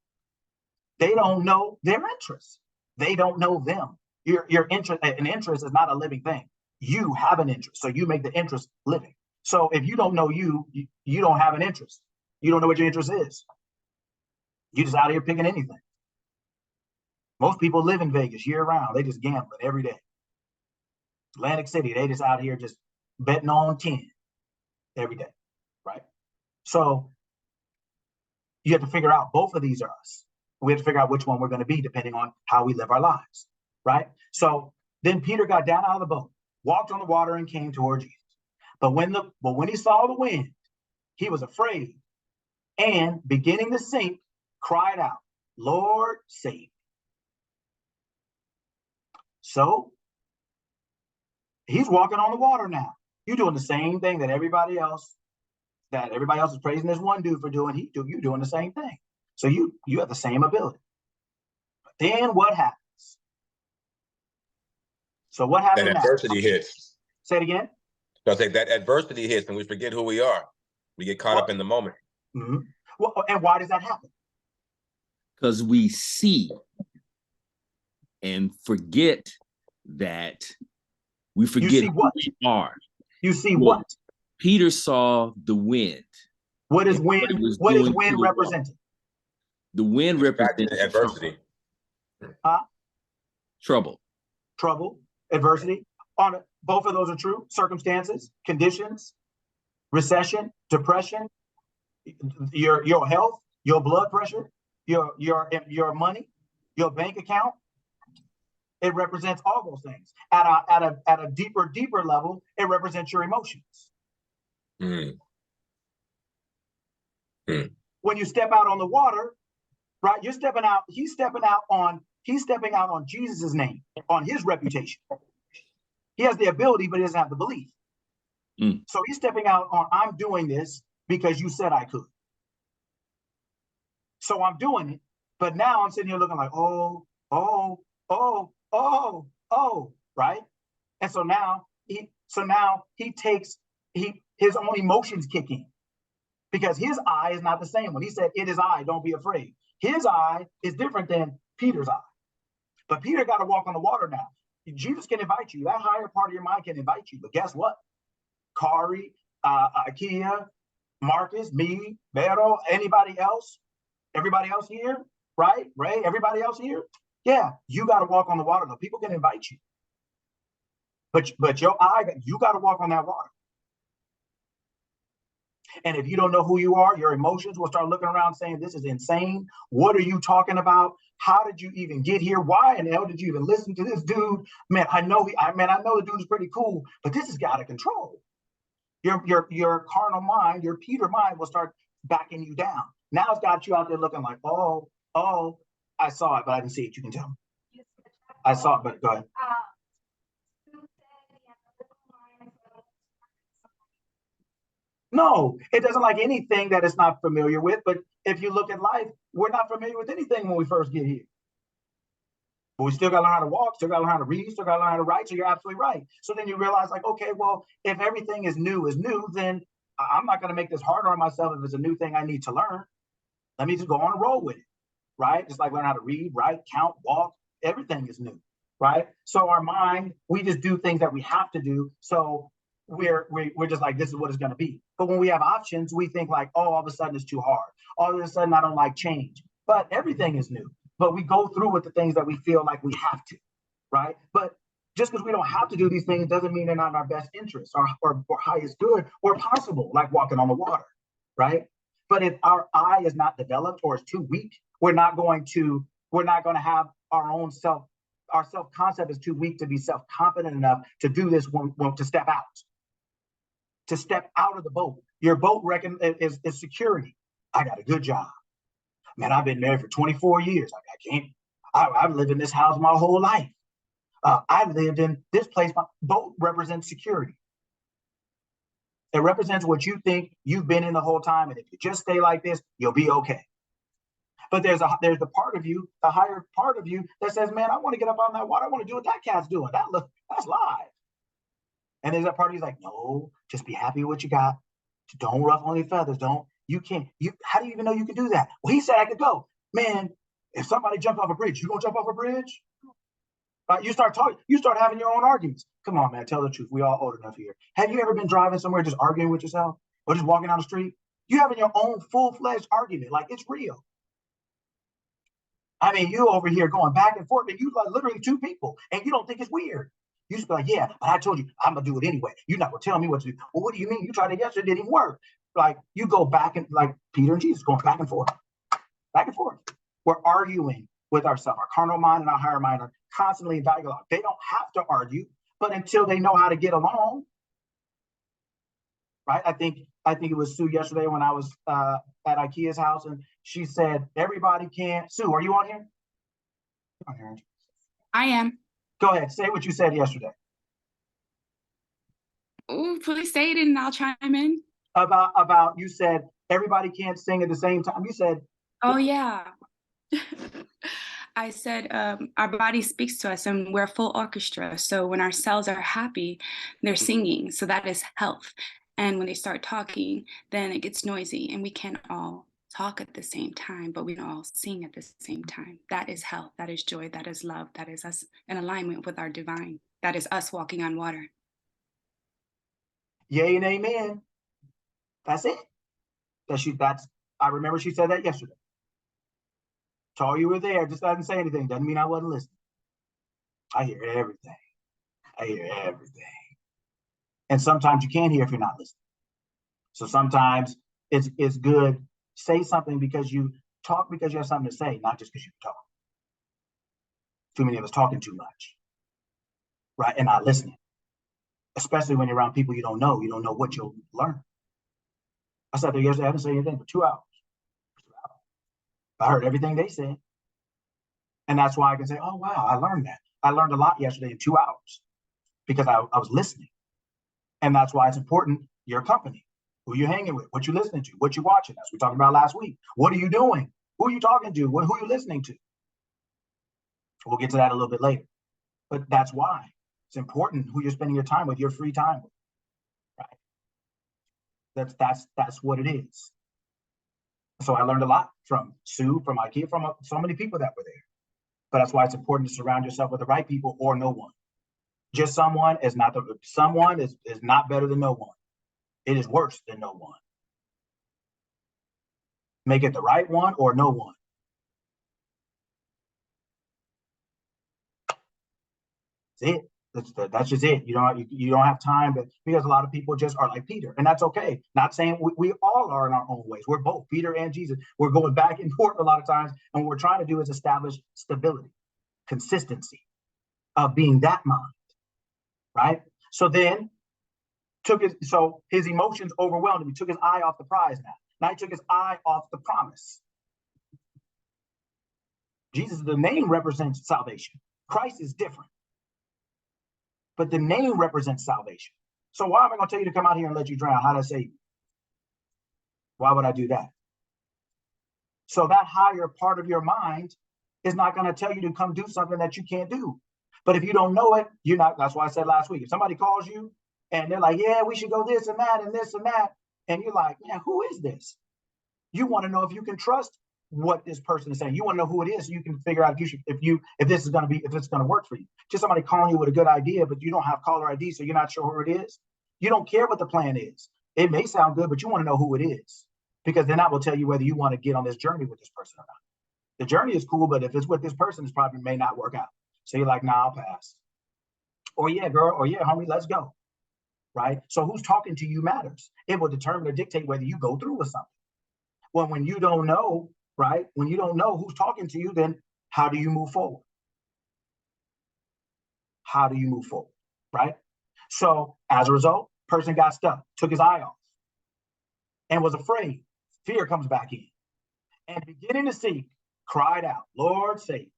They don't know their interests. They don't know them. Your interest, an interest is not a living thing. You have an interest, so you make the interest living. So if you don't know you don't have an interest. You don't know what your interest is. You just out here picking anything. Most people live in Vegas year round. They just gambling every day. Atlantic City, they just out here just betting on 10 every day, right? So you have to figure out both of these are us. We have to figure out which one we're going to be depending on how we live our lives, right? So then Peter got down out of the boat, walked on the water, and came toward Jesus. But when he saw the wind, he was afraid, and beginning to sink, cried out, "Lord, save me." So he's walking on the water now. You're doing the same thing that everybody else is praising this one dude for doing. You're doing the same thing. So you have the same ability. But then what happens? So what happened? Then adversity hits. Say it again. So I say that adversity hits and we forget who we are. We get caught up in the moment. Mm-hmm. Well, and why does that happen? Because we see and forget that we forget who we are. You see what? Peter saw the wind. What is wind? What is wind representing? The wind represents adversity. Trouble. Trouble, adversity. Both of those are true. Circumstances, conditions, recession, depression, your health, your blood pressure, your money, your bank account. It represents all those things. At a deeper level, it represents your emotions. Mm. Mm. When you step out on the water, right? You're stepping out. He's stepping out on Jesus' name, on his reputation. He has the ability, but he doesn't have the belief. Mm. So he's stepping out on, I'm doing this because you said I could. So I'm doing it, but now I'm sitting here looking like, oh, right? And so now his own emotions kick in because his eye is not the same. When he said, "It is I, don't be afraid," his eye is different than Peter's eye. But Peter got to walk on the water now. Jesus can invite you. That higher part of your mind can invite you. But guess what? Kari, Akia, Marcus, me, Vero, anybody else? Everybody else here? Right? Ray, everybody else here? Yeah, you got to walk on the water, though. People can invite you. But your eye, you got to walk on that water. And if you don't know who you are, your emotions will start looking around saying, this is insane. What are you talking about? How did you even get here? Why in the hell did you even listen to this dude? Man, I know the dude is pretty cool, but this is out of control. Your carnal mind, your Peter mind will start backing you down. Now it's got you out there looking like, oh, I saw it, but I didn't see it. You can tell me. I saw it, but go ahead. No, it doesn't like anything that it's not familiar with. But if you look at life, we're not familiar with anything when we first get here. But we still got to learn how to walk, still got to learn how to read, still got to learn how to write. So you're absolutely right. So then you realize like, okay, well, if everything is new, then I'm not going to make this harder on myself if it's a new thing I need to learn. Let me just go on a roll with it, right? Just like learn how to read, write, count, walk. Everything is new, right? So our mind, we just do things that we have to do. So we're just like, this is what it's going to be. But when we have options, we think like, oh, all of a sudden it's too hard. All of a sudden I don't like change. but everything is new. But we go through with the things that we feel like we have to, right? But just because we don't have to do these things doesn't mean they're not in our best interest or highest good or possible, like walking on the water, right? But if our eye is not developed or is too weak, we're not going to have our self-concept is too weak to be self-confident enough to do this to step out of the boat. Your boat is security. I got a good job. Man, I've been married for 24 years. I've lived in this house my whole life. I've lived in this place. My boat represents security. It represents what you think you've been in the whole time. And if you just stay like this, you'll be okay. But there's the part of you, the higher part of you that says, man, I want to get up on that water. I want to do what that cat's doing. That's live. And there's that part of you's like, no, just be happy with what you got. Don't ruffle any feathers. How do you even know you can do that? Well, he said I could go. Man, if somebody jumped off a bridge, you gonna jump off a bridge? You start having your own arguments. Come on, man, tell the truth. We all old enough here. Have you ever been driving somewhere just arguing with yourself or just walking down the street? You having your own full-fledged argument, like it's real. I mean, you over here going back and forth, and you like literally two people, and you don't think it's weird. You just be like, yeah, but I told you, I'm gonna do it anyway. You're not gonna tell me what to do. Well, what do you mean? You tried it yesterday, it didn't even work. Like you go back and like Peter and Jesus going back and forth. Back and forth. We're arguing with ourselves. Our carnal mind and our higher mind are constantly in dialogue. They don't have to argue, but until they know how to get along, right? I think it was Sue yesterday when I was at IKEA's house, and she said, everybody can't. Sue, are you on here? You're on here, aren't you? I am. Go ahead, say what you said yesterday. Oh, please say it and I'll chime in. About you said everybody can't sing at the same time. You said, oh yeah. I said our body speaks to us and we're full orchestra. So when our cells are happy, they're singing. So that is health. And when they start talking, then it gets noisy and we can't all talk at the same time, but we can all sing at the same time. That is health. That is joy. That is love. That is us in alignment with our divine. That is us walking on water. Yay and amen. That's it. I remember she said that yesterday. Saw you were there, just didn't say anything. Doesn't mean I wasn't listening. I hear everything. And sometimes you can't hear if you're not listening. So sometimes it's good. Say something because you talk because you have something to say, not just because you talk. Too many of us talking too much, right? And not listening. Especially when you're around people you don't know what you'll learn. I sat there yesterday, I didn't say anything for 2 hours. I heard everything they said. And that's why I can say, oh, wow, I learned that. I learned a lot yesterday in 2 hours because I was listening. And that's why it's important, your company, who you're hanging with, what you're listening to, what you're watching. That's what we talked about last week. What are you doing? Who are you talking to? Who are you listening to? We'll get to that a little bit later. But that's why it's important who you're spending your time with, your free time with, right? That's what it is. So I learned a lot from Sue, from IKEA, from so many people that were there. But that's why it's important to surround yourself with the right people or no one. Just someone is not better than no one. It is worse than no one. Make it the right one or no one. That's it. That's just it. You don't have time, but because a lot of people just are like Peter, and that's okay. Not saying we all are in our own ways. We're both Peter and Jesus. We're going back and forth a lot of times, and what we're trying to do is establish stability, consistency of being that mind, right? So then his emotions overwhelmed him. He took his eye off the prize now. Now he took his eye off the promise. Jesus, the name represents salvation. Christ is different. But the name represents salvation. So why am I going to tell you to come out here and let you drown? How did I save you? Why would I do that? So that higher part of your mind is not going to tell you to come do something that you can't do. But if you don't know it, you're not. That's why I said last week, if somebody calls you and they're like, yeah, we should go this and that and this and that, and you're like, man, who is this? You want to know if you can trust what this person is saying. You want to know who it is so you can figure out if this is going to work for you. Just somebody calling you with a good idea, but you don't have caller ID, so you're not sure who it is. You don't care what the plan is. It may sound good, but you want to know who it is, because then that will tell you whether you want to get on this journey with this person or not. The journey is cool, but if it's with this person, it's probably may not work out. So you're like, nah, I'll pass. Or yeah, girl, or yeah, homie, let's go. Right? So who's talking to you matters. It will determine or dictate whether you go through with something. Well, when you don't know, right? When you don't know who's talking to you, then how do you move forward? How do you move forward? Right? So as a result, person got stuck, took his eye off, and was afraid. Fear comes back in. And beginning to seek, cried out, Lord, save.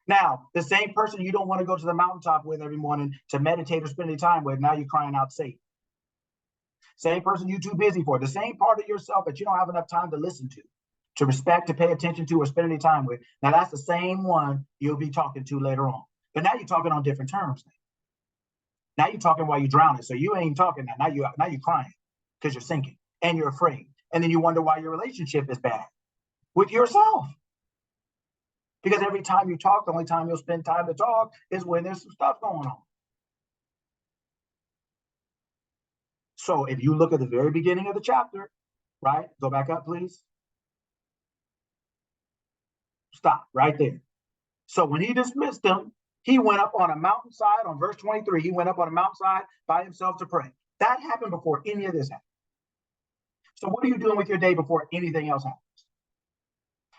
Now, the same person you don't want to go to the mountaintop with every morning to meditate or spend any time with, now you're crying out, save. Same person you're too busy for, the same part of yourself that you don't have enough time to listen to respect, to pay attention to, or spend any time with. Now, that's the same one you'll be talking to later on. But now you're talking on different terms. Now you're talking while you're drowning. So you ain't talking that. Now you're crying because you're sinking and you're afraid. And then you wonder why your relationship is bad with yourself. Because every time you talk, the only time you'll spend time to talk is when there's some stuff going on. So if you look at the very beginning of the chapter, right? Go back up, please. Stop right there. So when he dismissed them, he went up on a mountainside on verse 23. He went up on a mountainside by himself to pray. That happened before any of this happened. So what are you doing with your day before anything else happens?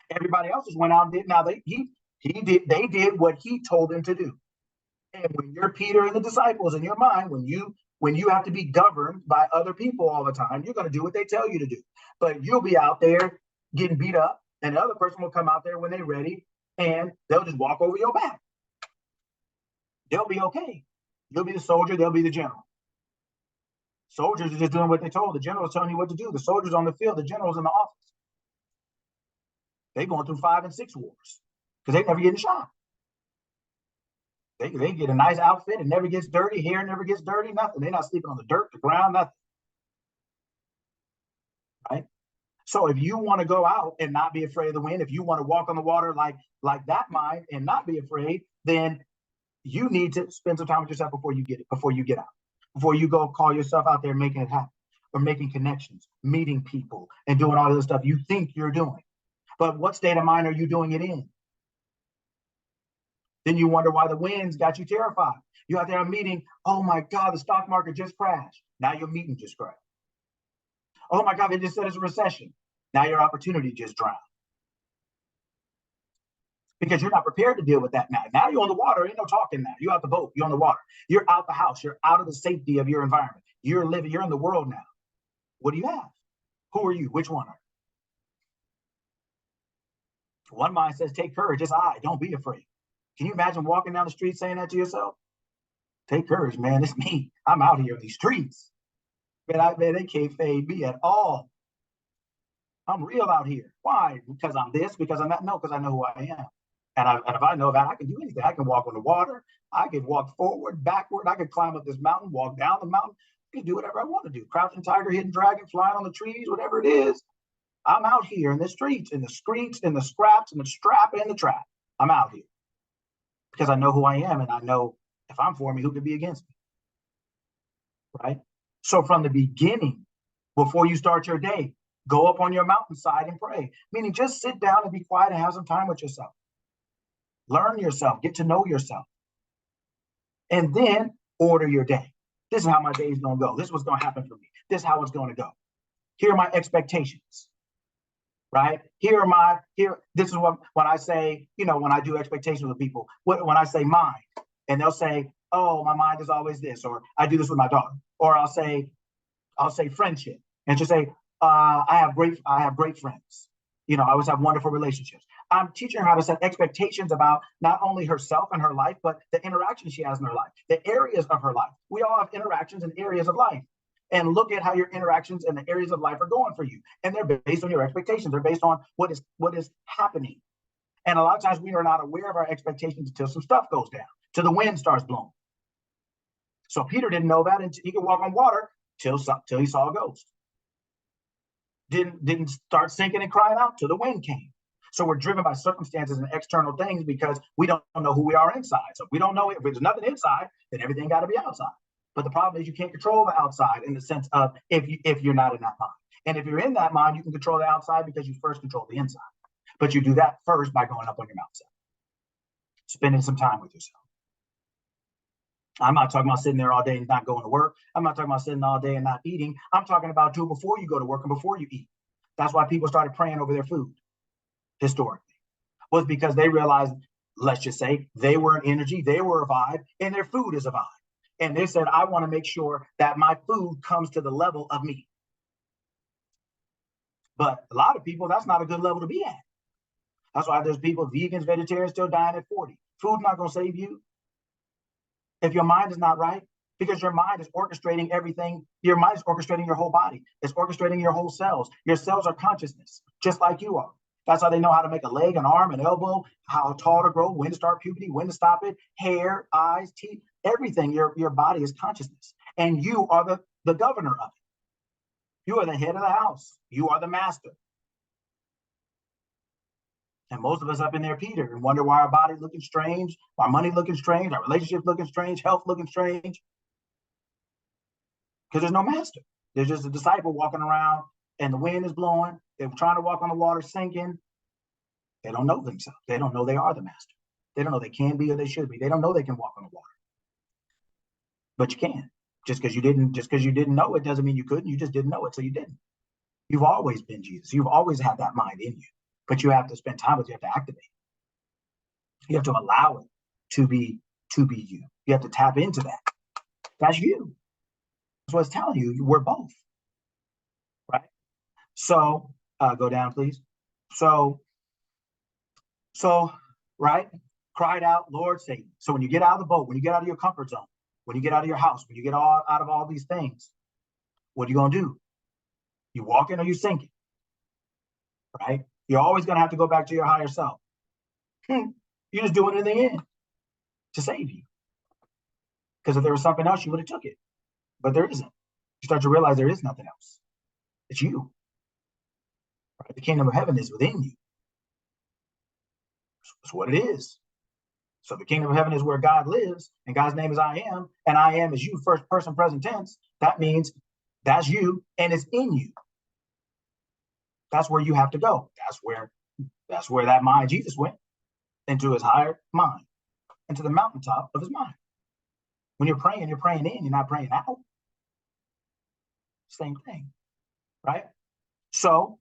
Everybody else just went out and did. Now they did what he told them to do. And when you're Peter and the disciples in your mind, when you have to be governed by other people all the time, you're going to do what they tell you to do. But you'll be out there getting beat up, and the other person will come out there when they're ready, and they'll just walk over your back. They'll be okay. You'll be the soldier, they'll be the general. Soldiers are just doing what they told. The general's telling you what to do. The soldier's on the field, the general's in the office. They're going through 5 and 6 wars because they never getting shot. They get a nice outfit and never gets dirty, hair never gets dirty, nothing. They're not sleeping on the dirt, the ground, nothing. Right? So if you want to go out and not be afraid of the wind, if you want to walk on the water like that mind and not be afraid, then you need to spend some time with yourself before you get out. Before you go call yourself out there making it happen, or making connections, meeting people, and doing all this stuff you think you're doing. But what state of mind are you doing it in? Then you wonder why the winds got you terrified. You're out there at a meeting, oh my God, the stock market just crashed. Now your meeting just crashed. Oh my God, they just said it's a recession. Now your opportunity just drowned. Because you're not prepared to deal with that now. Now you're on the water, ain't no talking now. You're out the boat, you're on the water. You're out the house, you're out of the safety of your environment. You're in the world now. What do you have? Who are you? Which one are you? One mind says, take courage, it's I, don't be afraid. Can you imagine walking down the street saying that to yourself? Take courage, man, it's me. I'm out here in these streets. Man, they can't fade me at all. I'm real out here. Why? Because I'm this, because I'm that? No, because I know who I am. And if I know that, I can do anything. I can walk on the water. I can walk forward, backward. I can climb up this mountain, walk down the mountain. I can do whatever I want to do. Crouching tiger, hidden dragon, flying on the trees, whatever it is. I'm out here in the streets, in the scraps, and the strap, and the trap. I'm out here because I know who I am, and I know if I'm for me, who could be against me, right? So from the beginning, before you start your day, go up on your mountainside and pray. Meaning just sit down and be quiet and have some time with yourself. Learn yourself, get to know yourself. And then order your day. This is how my day is going to go. This is what's going to happen for me. This is how it's going to go. Here are my expectations, right? This is what, when I say, when I do expectations with people, when I say mind, and they'll say, oh, my mind is always this, or I do this with my daughter, or I'll say friendship, and she'll say, I have great friends. I always have wonderful relationships. I'm teaching her how to set expectations about not only herself and her life, but the interactions she has in her life, the areas of her life. We all have interactions in areas of life. And look at how your interactions in the areas of life are going for you. And they're based on your expectations. They're based on what is happening. And a lot of times we are not aware of our expectations until some stuff goes down, till the wind starts blowing. So Peter didn't know that until he could walk on water till he saw a ghost. Didn't start sinking and crying out till the wind came. So we're driven by circumstances and external things because we don't know who we are inside. So if we don't know if there's nothing inside, then everything got to be outside. But the problem is you can't control the outside in the sense of if you're not in that mind. And if you're in that mind, you can control the outside because you first control the inside. But you do that first by going up on your mountain, spending some time with yourself. I'm not talking about sitting there all day and not going to work. I'm not talking about sitting all day and not eating. I'm talking about do it before you go to work and before you eat. That's why people started praying over their food historically, was because they realized, let's just say, they were an energy, they were a vibe, and their food is a vibe. And they said, I want to make sure that my food comes to the level of me. But a lot of people, that's not a good level to be at. That's why there's people, vegans, vegetarians, still dying at 40. Food's not going to save you if your mind is not right, because your mind is orchestrating everything. Your mind is orchestrating your whole body. It's orchestrating your whole cells. Your cells are consciousness, just like you are. That's how they know how to make a leg, an arm, an elbow, how tall to grow, when to start puberty, when to stop it, hair, eyes, teeth, everything. Your body is consciousness. And you are the governor of it. You are the head of the house. You are the master. And most of us up in there, Peter, and wonder why our body looking strange, our money looking strange, our relationships looking strange, health looking strange. Because there's no master. There's just a disciple walking around and the wind is blowing. They're trying to walk on the water, sinking. They don't know themselves. They don't know they are the master. They don't know they can be or they should be. They don't know they can walk on the water. But you can. Just because you didn't know it doesn't mean you couldn't. You just didn't know it, so you didn't. You've always been Jesus. You've always had that mind in you. But you have to spend time with it. You have to activate it. You have to allow it to be you. You have to tap into that. That's you. That's what it's telling you. We're both. Right? So go down, please. So, right? Cried out, Lord, save me. So when you get out of the boat, when you get out of your comfort zone, when you get out of your house, when you get out of all these things, what are you going to do? You walking or you sinking? Right? You're always going to have to go back to your higher self. You're just doing it in the end to save you. Because if there was something else, you would have took it. But there isn't. You start to realize there is nothing else. It's you. Right? The kingdom of heaven is within you. That's what it is. So the kingdom of heaven is where God lives, and God's name is I am, and I am is you, first person present tense. That means that's you, and it's in you. That's where you have to go. That's where that mind Jesus went, into his higher mind, into the mountaintop of his mind. When you're praying in, you're not praying out. Same thing, right? So,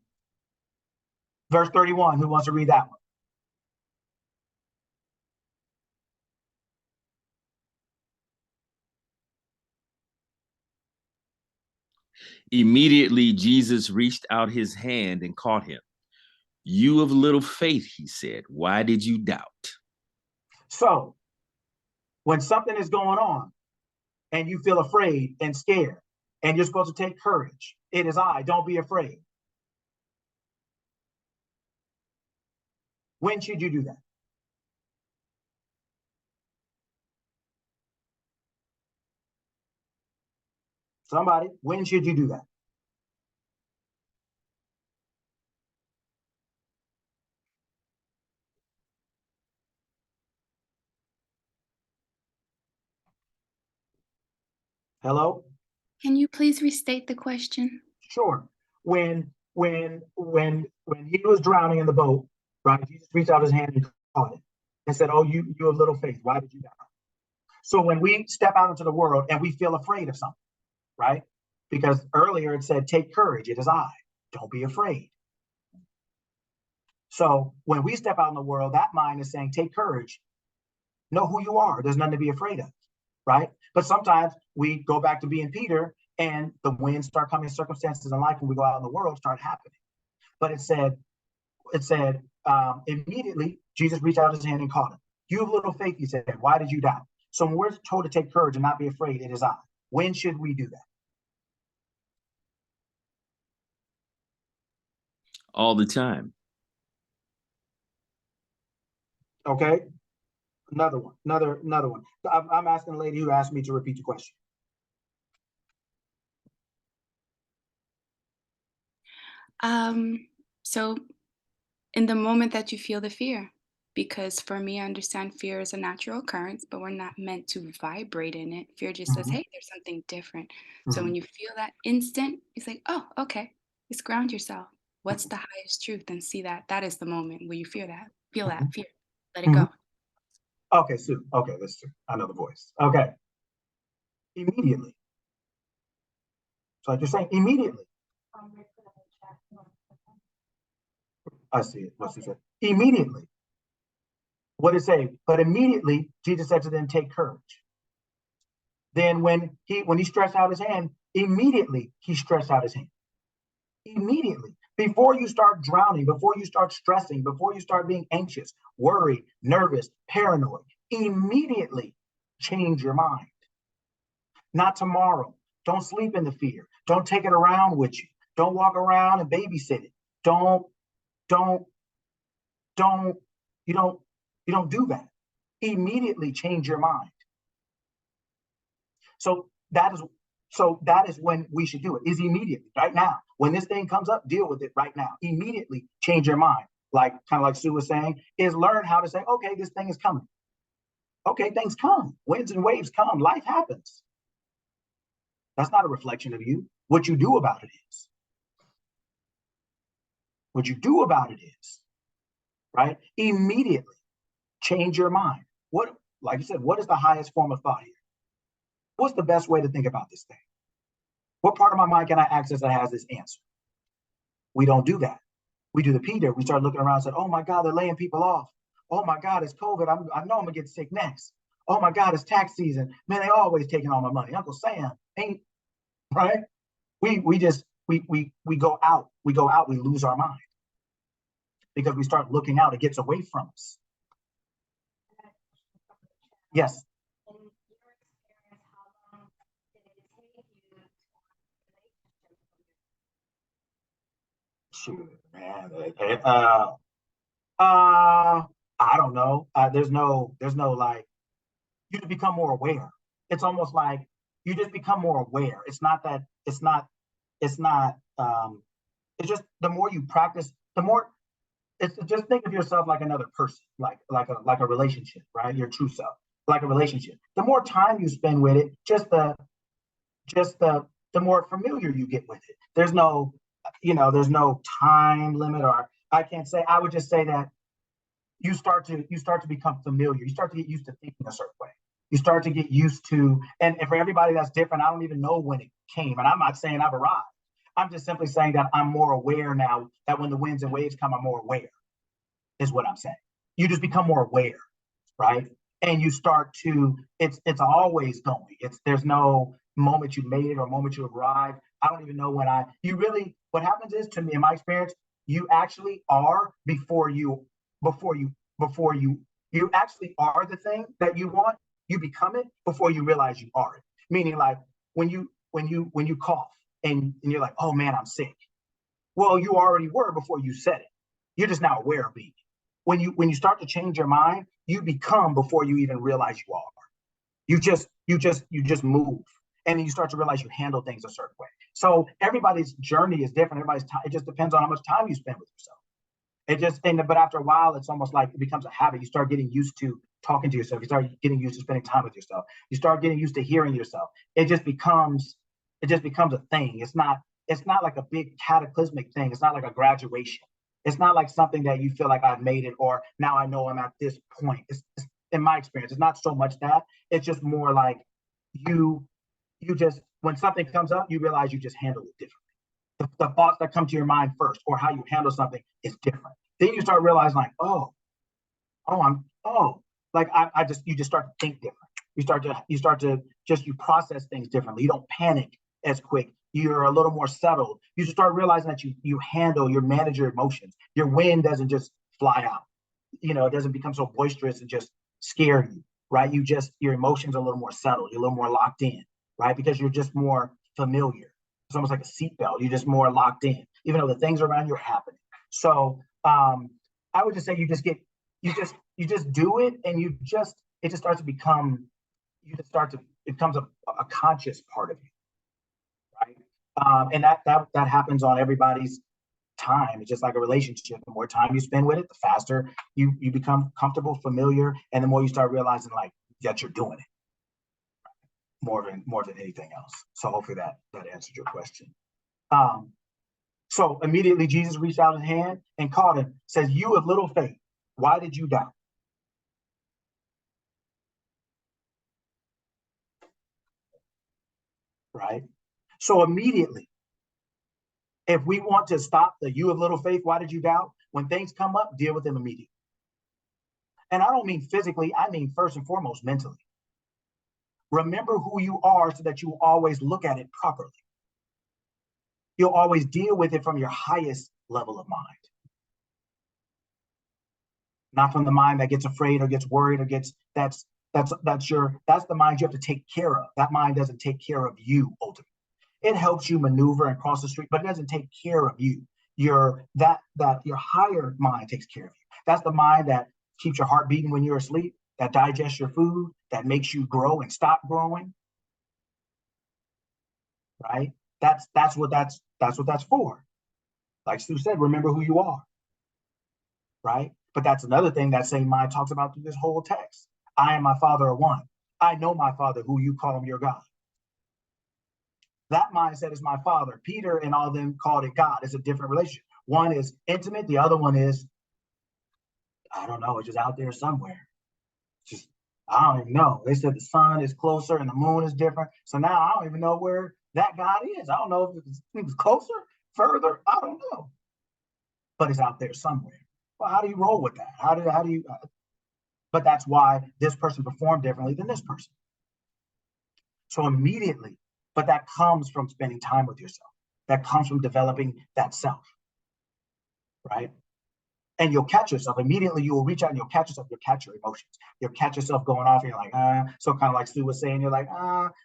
verse 31, who wants to read that one? Immediately, Jesus reached out his hand and caught him. You of little faith, he said, why did you doubt? So, when something is going on and you feel afraid and scared, and you're supposed to take courage, it is I, don't be afraid. When should you do that? Somebody, when should you do that? Hello? Can you please restate the question? Sure. When he was drowning in the boat, right? Jesus reached out his hand and caught it and said, "Oh, you of little faith, why did you doubt?" So when we step out into the world and we feel afraid of something, right? Because earlier it said, "Take courage, it is I. Don't be afraid." So when we step out in the world, that mind is saying, "Take courage. Know who you are. There's nothing to be afraid of." Right? But sometimes we go back to being Peter and the winds start coming, circumstances in life when we go out in the world start happening. But it said, immediately Jesus reached out his hand and caught him. You have little faith, he said, why did you doubt? So when we're told to take courage and not be afraid, it is I. When should we do that? All the time. Okay. Another one. I'm asking a lady who asked me to repeat the question. So in the moment that you feel the fear, because for me, I understand fear is a natural occurrence, but we're not meant to vibrate in it. Fear just says, Mhm. hey, there's something different. So Mhm. when you feel that instant, it's like, oh, okay, Just ground yourself. What's the highest truth? And see that. That is the moment where you feel that fear. Let it go. Okay, Sue. Okay, let's see. I know the voice. Okay. Immediately. So I just saying immediately. I see it. What's it say? Immediately. What did it say? But immediately, Jesus said to them, take courage. Then when he stretched out his hand, immediately he stretched out his hand. Immediately. Before you start drowning, before you start stressing, before you start being anxious, worried, nervous, paranoid, immediately change your mind. Not tomorrow. Don't sleep in the fear. Don't take it around with you. Don't walk around and babysit it. You don't do that. Immediately change your mind. So that is when we should do it, is immediately, right now. When this thing comes up, deal with it right now. Immediately change your mind. Like kind of like Sue was saying, is learn how to say, okay, this thing is coming. Okay, things come. Winds and waves come. Life happens. That's not a reflection of you. What you do about it is. What you do about it is, right? Immediately change your mind. What, like you said, what is the highest form of thought here? What's the best way to think about this thing? What part of my mind can I access that has this answer? We don't do that. We do the Peter. We start looking around and said, oh my God, they're laying people off. Oh my God, it's COVID. I know I'm gonna get sick next. Oh my God, it's tax season. Man, they always taking all my money. Uncle Sam ain't, right? We go out. We go out, we lose our mind. Because we start looking out, it gets away from us. Yes. In your experience, how long did it take you to Shoot, man. I don't know. There's no like, you just become more aware. It's almost like you just become more aware. It's just the more you practice, the more it's just think of yourself like another person, like a relationship, right? Your true self, like a relationship. The more time you spend with it, the more familiar you get with it. There's no time limit, or I can't say. I would just say that you start to become familiar. You start to get used to thinking a certain way. You start to get used to, and for everybody that's different, I don't even know when it came. And I'm not saying I've arrived. I'm just simply saying that I'm more aware now, that when the winds and waves come, I'm more aware, is what I'm saying. You just become more aware, right? And you start to, it's always going. There's no moment you made it or moment you arrived. I don't even know when what happens is, to me, in my experience, you actually are before you actually are the thing that you want. You become it before you realize you are it. Meaning, like when you cough and you're like, oh man, I'm sick. Well, you already were before you said it. You're just now aware of being it. When you start to change your mind, you become before you even realize you are. You just move, and then you start to realize you handle things a certain way. So everybody's journey is different. It just depends on how much time you spend with yourself. But after a while, it's almost like it becomes a habit. You start getting used to talking to yourself. You start getting used to spending time with yourself. You start getting used to hearing yourself. It just becomes a thing. It's not like a big cataclysmic thing. It's not like a graduation. It's not like something that you feel like I've made it, or now I know I'm at this point. It's in my experience, it's not so much that. It's just more like you just, when something comes up, you realize you just handle it differently. The thoughts that come to your mind first, or how you handle something, is different. Then you start realizing, like, you just start to think different. You process things differently. You don't panic as quick. You're a little more settled. You just start realizing that you manage your emotions. Your wind doesn't just fly out. It doesn't become so boisterous and just scare you, right? Your emotions are a little more settled. You're a little more locked in, right? Because you're just more familiar. It's almost like a seatbelt. You're just more locked in, even though the things around you are happening. So I would just say you just do it, and it just starts to become, it becomes a conscious part of you, right? And that happens on everybody's time. It's just like a relationship. The more time you spend with it, the faster you become comfortable, familiar, and the more you start realizing, like, that you're doing it more than anything else. So hopefully that answered your question. So immediately Jesus reached out his hand and caught him, says, "You of little faith, why did you doubt?" Right? So immediately, if we want to stop the "you of little faith, why did you doubt?" when things come up, deal with them immediately. And I don't mean physically, I mean first and foremost mentally. Remember who you are so that you will always look at it properly. You'll always deal with it from your highest level of mind. Not from the mind that gets afraid or gets worried or gets that's the mind you have to take care of. That mind doesn't take care of you ultimately. It helps you maneuver and cross the street, but it doesn't take care of you. Your higher mind takes care of you. That's the mind that keeps your heart beating when you're asleep, that digests your food, that makes you grow and stop growing. Right? That's what that's for. Like Sue said, remember who you are. Right? But that's another thing that same mind talks about through this whole text. I and my Father are one. I know my Father, who you call him your God. That mindset is my Father. Peter and all of them called it God. It's a different relationship. One is intimate. The other one is, I don't know, it's just out there somewhere. Just, I don't even know. They said the sun is closer and the moon is different. So now I don't even know where that God is. I don't know if it was closer, further. I don't know. But it's out there somewhere. Well, how do you roll with that? How do you? But that's why this person performed differently than this person. So immediately, but that comes from spending time with yourself. That comes from developing that self, right? And you'll catch yourself immediately. You will reach out and you'll catch yourself. You'll catch your emotions. You'll catch yourself going off. And you're like, So kind of like Sue was saying, you're like,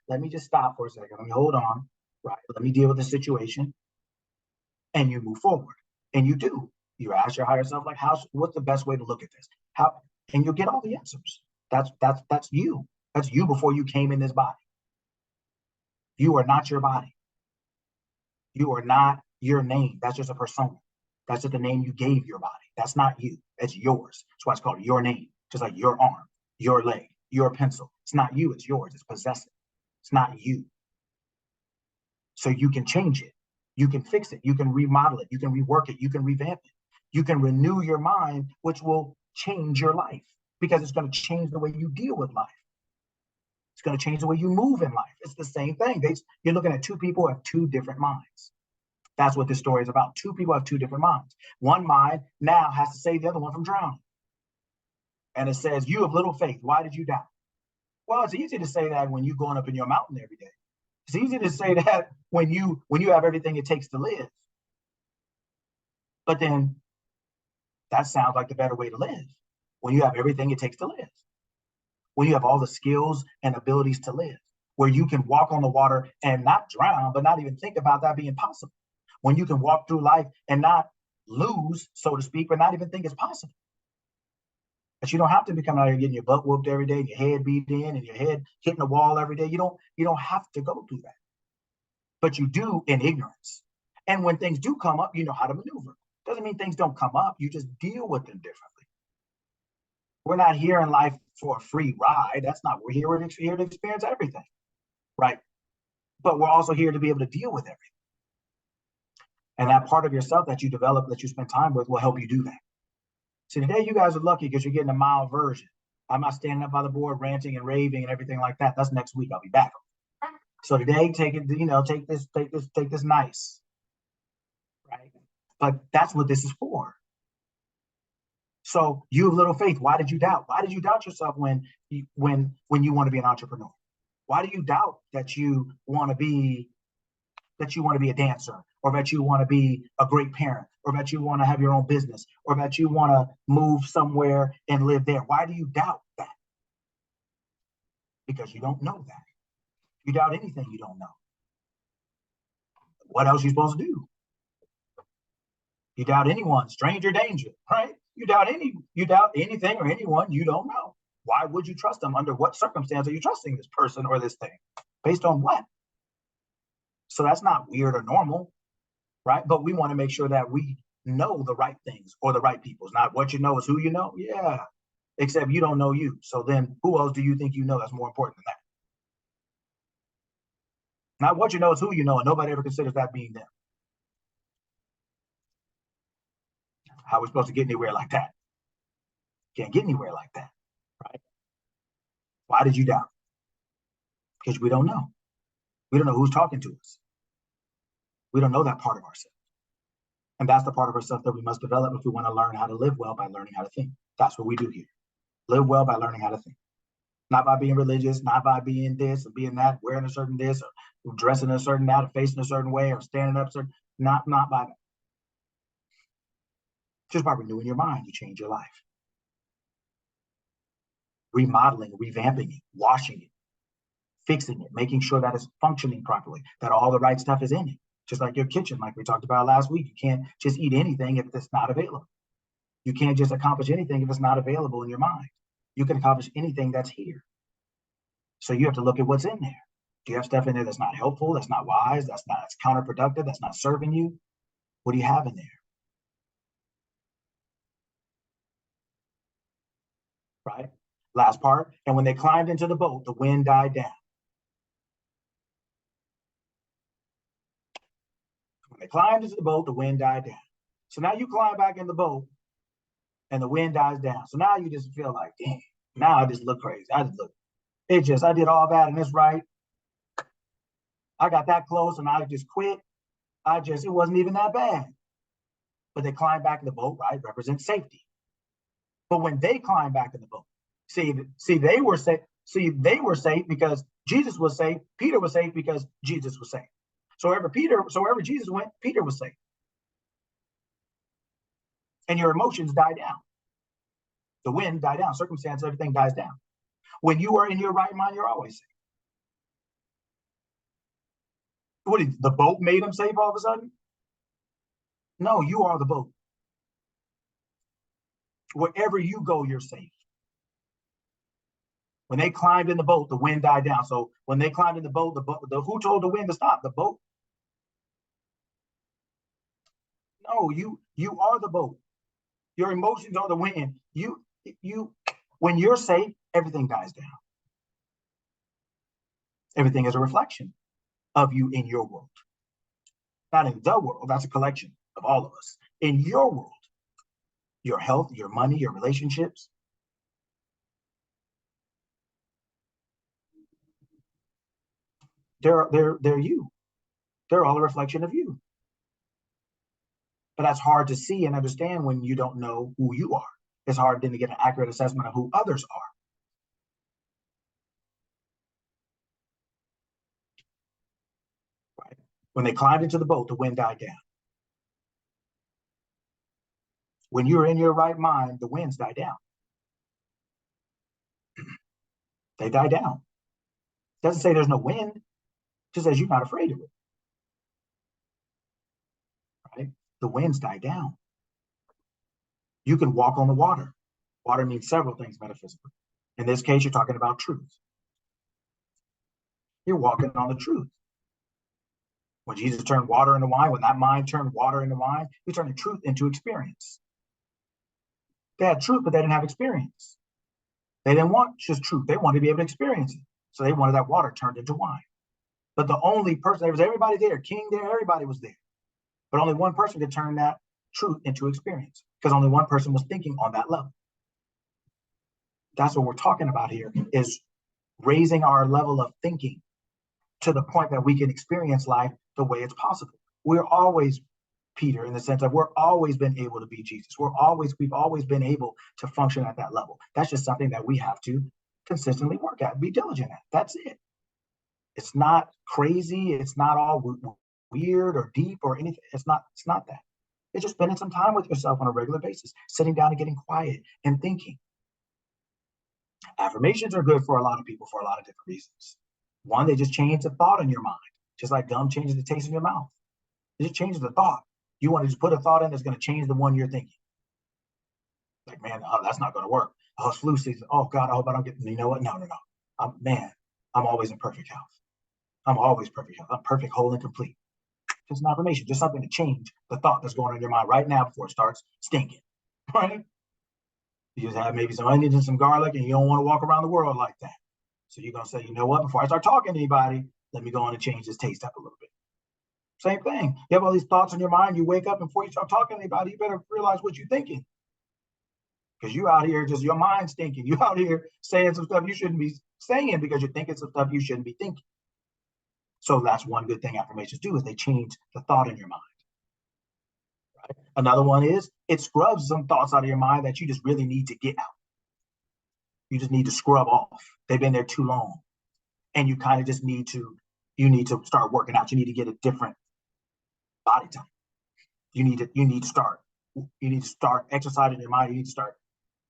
let me just stop for a second. Let me hold on, right? Let me deal with the situation, and you move forward. And you do. You ask your higher self, like, what's the best way to look at this? And you'll get all the answers. That's you. That's you before you came in this body. You are not your body. You are not your name. That's just a persona. That's just the name you gave your body. That's not you. That's yours. That's why it's called your name. Just like your arm, your leg, your pencil. It's not you. It's yours. It's possessive. It's not you. So you can change it. You can fix it. You can remodel it. You can rework it. You can revamp it. You can renew your mind, which will change your life because it's going to change the way you deal with life. It's going to change the way you move in life. It's the same thing. You're looking at two people who have two different minds. That's what this story is about. Two people have two different minds. One mind now has to save the other one from drowning. And it says, "You of little faith, why did you doubt?" Well, it's easy to say that when you're going up in your mountain every day. It's easy to say that when you have everything it takes to live. But then that sounds like the better way to live. When you have everything it takes to live. When you have all the skills and abilities to live. Where you can walk on the water and not drown, but not even think about that being possible. When you can walk through life and not lose, so to speak, but not even think it's possible. But you don't have to be coming out here getting your butt whooped every day, and your head beat in, and your head hitting the wall every day. You don't have to go through that. But you do in ignorance. And when things do come up, you know how to maneuver. Doesn't mean things don't come up. You just deal with them differently. We're not here in life for a free ride. That's not, we're here to experience everything, right? But we're also here to be able to deal with everything. And that part of yourself that you develop, that you spend time with, will help you do that. So today you guys are lucky because you're getting a mild version. I'm not standing up by the board ranting and raving and everything like that. That's next week. I'll be back. So today, take it, take this nice, right? But that's what this is for. So you have little faith. Why did you doubt? Why did you doubt yourself when you want to be an entrepreneur? Why do you doubt that you want to be a dancer, or that you want to be a great parent, or that you want to have your own business, or that you want to move somewhere and live there? Why do you doubt that? Because you don't know that. You doubt anything you don't know. What else are you supposed to do? You doubt anyone, stranger danger, right? You doubt anything or anyone you don't know. Why would you trust them? Under what circumstance are you trusting this person or this thing? Based on what? So that's not weird or normal, right? But we want to make sure that we know the right things or the right people. It's not what you know, is who you know. Yeah, except you don't know you. So then who else do you think you know that's more important than that? Not what you know, is who you know, and nobody ever considers that being them. How are we supposed to get anywhere like that? Can't get anywhere like that, right? Why did you doubt? Because we don't know. We don't know who's talking to us. We don't know that part of ourselves. And that's the part of ourselves that we must develop if we want to learn how to live well by learning how to think. That's what we do here. Live well by learning how to think. Not by being religious, not by being this or being that, wearing a certain this or dressing a certain that or facing a certain way or standing up certain, not by that. Just by renewing your mind, you change your life. Remodeling, revamping it, washing it, fixing it, making sure that it's functioning properly, that all the right stuff is in it. Just like your kitchen, like we talked about last week. You can't just eat anything if it's not available. You can't just accomplish anything if it's not available in your mind. You can accomplish anything that's here. So you have to look at what's in there. Do you have stuff in there that's not helpful, that's not wise, that's counterproductive, that's not serving you? What do you have in there? Right? Last part. And when they climbed into the boat, the wind died down. When they climbed into the boat, the wind died down. So now you climb back in the boat and the wind dies down. So now you just feel like, dang, now I just look crazy. I did all that and it's right. I got that close and I just quit. It wasn't even that bad. But they climbed back in the boat, right? Represents safety. But when they climbed back in the boat, see, they were safe. See, they were safe because Jesus was safe. Peter was safe because Jesus was safe. So wherever Jesus went, Peter was safe. And your emotions die down. The wind died down. Circumstance, everything dies down. When you are in your right mind, you're always safe. What did the boat made him safe all of a sudden? No, you are the boat. Wherever you go, you're safe. When they climbed in the boat, the wind died down. So when they climbed in the boat, who told the wind to stop? The boat. No, you are the boat. Your emotions are the wind. When you're safe, everything dies down. Everything is a reflection of you in your world. Not in the world, that's a collection of all of us. In your world, your health, your money, your relationships. They're you. They're all a reflection of you. But that's hard to see and understand when you don't know who you are. It's hard then to get an accurate assessment of who others are. Right? When they climbed into the boat, the wind died down. When you're in your right mind, the winds die down. They die down. It doesn't say there's no wind, it just says you're not afraid of it. Right? The winds die down. You can walk on the water. Water means several things metaphysically. In this case, you're talking about truth. You're walking on the truth. When Jesus turned water into wine, when that mind turned water into wine, he turned the truth into experience. They had truth, but they didn't have experience. They didn't want just truth. They wanted to be able to experience it. So they wanted that water turned into wine. But the only person, there was everybody there, king there, everybody was there. But only one person could turn that truth into experience because only one person was thinking on that level. That's what we're talking about here, is raising our level of thinking to the point that we can experience life the way it's possible. We're always Peter in the sense of we're always been able to be Jesus. We've always been able to function at that level. That's just something that we have to consistently work at, be diligent at. That's it. It's not crazy. It's not all weird or deep or anything. It's not that. It's just spending some time with yourself on a regular basis, sitting down and getting quiet and thinking. Affirmations are good for a lot of people for a lot of different reasons. One, they just change the thought in your mind, just like gum changes the taste in your mouth. It just changes the thought. You want to just put a thought in that's going to change the one you're thinking. Like, man, oh, that's not going to work. Oh, it's flu season. Oh, God, I hope I don't get, you know what? No. I'm always in perfect health. I'm always perfect health. I'm perfect, whole, and complete. Just an affirmation, just something to change the thought that's going on in your mind right now before it starts stinking, right? You just have maybe some onions and some garlic, and you don't want to walk around the world like that. So you're going to say, you know what? Before I start talking to anybody, let me go on and change this taste up a little bit. Same thing. You have all these thoughts in your mind. You wake up, and before you start talking to anybody, you better realize what you're thinking. Because you out here, just your mind's thinking. You out here saying some stuff you shouldn't be saying because you're thinking some stuff you shouldn't be thinking. So that's one good thing affirmations do, is they change the thought in your mind. Right? Another one is it scrubs some thoughts out of your mind that you just really need to get out. You just need to scrub off. They've been there too long. And you kind of just need to start working out. You need to get a different body type. You need to start exercising your mind. You need to start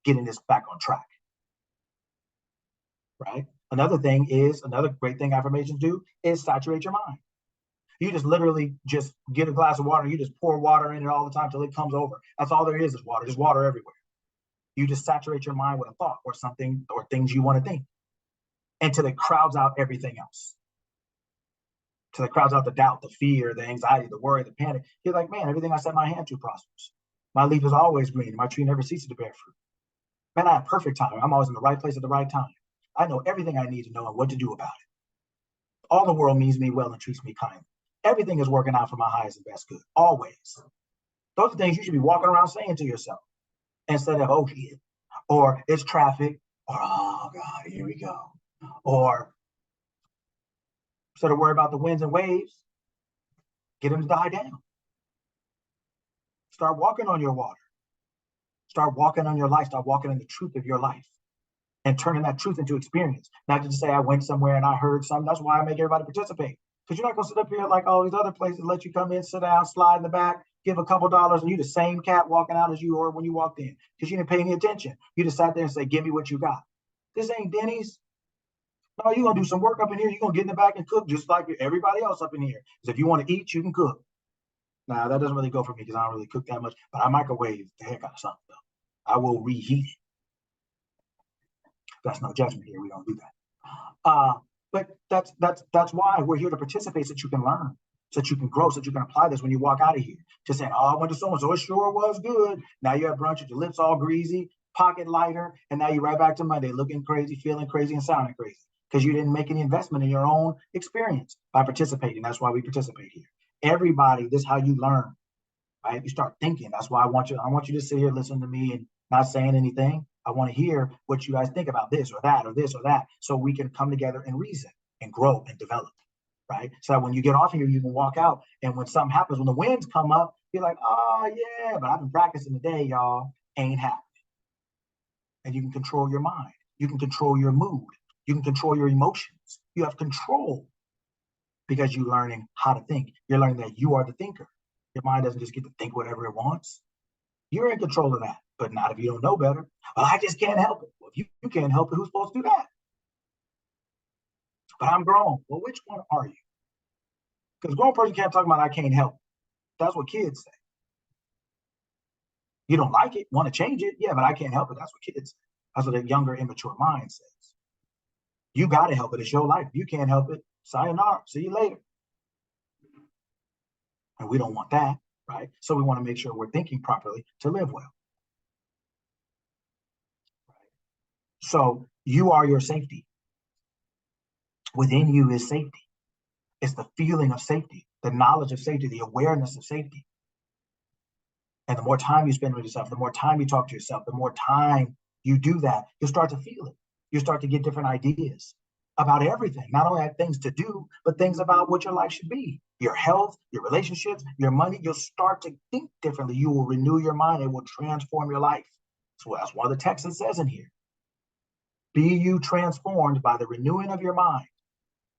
getting this back on track. Right? Another great thing affirmations do is saturate your mind. You just literally just get a glass of water. You just pour water in it all the time till it comes over. That's all there is water. There's water everywhere. You just saturate your mind with a thought or something or things you want to think until it crowds out everything else. Till it crowds out the doubt, the fear, the anxiety, the worry, the panic. You're like, man, everything I set my hand to prospers. My leaf is always green. My tree never ceases to bear fruit. Man, I have perfect timing. I'm always in the right place at the right time. I know everything I need to know and what to do about it. All the world means me well and treats me kindly. Everything is working out for my highest and best good, always. Those are things you should be walking around saying to yourself instead of, oh, shit, or it's traffic, or, oh, God, here we go. Or instead of worry about the winds and waves, get them to die down. Start walking on your water. Start walking on your life. Start walking in the truth of your life and turning that truth into experience. Not just say I went somewhere and I heard something. That's why I make everybody participate. Because you're not going to sit up here like all these other places, let you come in, sit down, slide in the back, give a couple dollars, and you the same cat walking out as you were when you walked in. Because you didn't pay any attention. You just sat there and say, give me what you got. This ain't Denny's. No, you're going to do some work up in here. You're going to get in the back and cook just like everybody else up in here. Because if you want to eat, you can cook. Now, that doesn't really go for me because I don't really cook that much. But I microwave the heck out of something, though. I will reheat it. That's no judgment here. We don't do that. But that's why we're here to participate, so that you can learn, so that you can grow, so that you can apply this when you walk out of here. Just saying, oh, I went to so-and-so, it sure was good. Now you have brunch with your lips all greasy, pocket lighter, and now you're right back to Monday looking crazy, feeling crazy, and sounding crazy because you didn't make any investment in your own experience by participating. That's why we participate here. Everybody, this is how you learn, right? You start thinking. That's why I want you to sit here, listen to me, and not saying anything. I want to hear what you guys think about this or that or this or that, so we can come together and reason and grow and develop, right? So that when you get off here, you can walk out, and when something happens, when the winds come up, you're like, oh yeah, but I've been practicing today, y'all. Ain't happening. And you can control your mind. You can control your mood. You can control your emotions. You have control because you're learning how to think. You're learning that you are the thinker. Your mind doesn't just get to think whatever it wants. You're in control of that, but not if you don't know better. Well, I just can't help it. Well, if you can't help it, who's supposed to do that? But I'm grown. Well, which one are you? Because a grown person can't talk about I can't help it. That's what kids say. You don't like it, want to change it? Yeah, but I can't help it. That's what kids say. That's what a younger, immature mind says. You got to help it. It's your life. If you can't help it, sayonara. See you later. And we don't want that, right? So we want to make sure we're thinking properly to live well. So you are your safety. Within you is safety. It's the feeling of safety, the knowledge of safety, the awareness of safety. And the more time you spend with yourself, the more time you talk to yourself, the more time you do that, you'll start to feel it. You'll start to get different ideas about everything, not only things to do, but things about what your life should be. Your health, your relationships, your money, you'll start to think differently. You will renew your mind. It will transform your life. So that's one of the texts it says in here. Be you transformed by the renewing of your mind.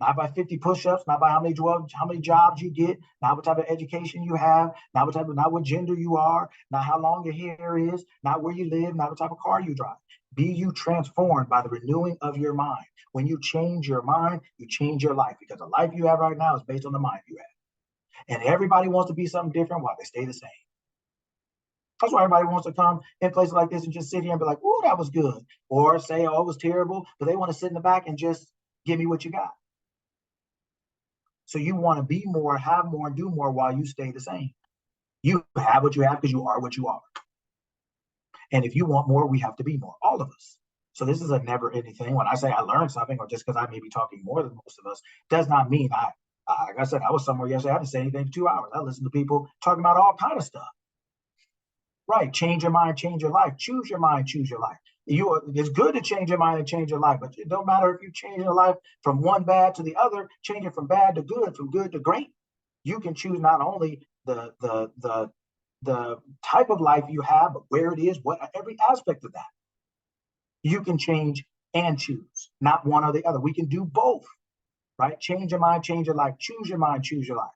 Not by 50 push-ups, not by how many jobs you get, not what type of education you have, not what gender you are, not how long your hair is, not where you live, not what type of car you drive. Be you transformed by the renewing of your mind. When you change your mind, you change your life, because the life you have right now is based on the mind you have. And everybody wants to be something different while they stay the same. That's why everybody wants to come in places like this and just sit here and be like, oh, that was good. Or say, oh, it was terrible. But they want to sit in the back and just give me what you got. So you want to be more, have more, and do more while you stay the same. You have what you have because you are what you are. And if you want more, we have to be more, all of us. So this is a never ending thing. When I say I learned something, or just because I may be talking more than most of us, does not mean Like I said, I was somewhere yesterday. I didn't say anything for 2 hours. I listened to people talking about all kind of stuff. Right. Change your mind, change your life. Choose your mind, choose your life. It's good to change your mind and change your life, but it don't matter if you change your life from one bad to the other, change it from bad to good, from good to great. You can choose not only the type of life you have, but where it is, what every aspect of that. You can change and choose, not one or the other. We can do both, right? Change your mind, change your life. Choose your mind, choose your life.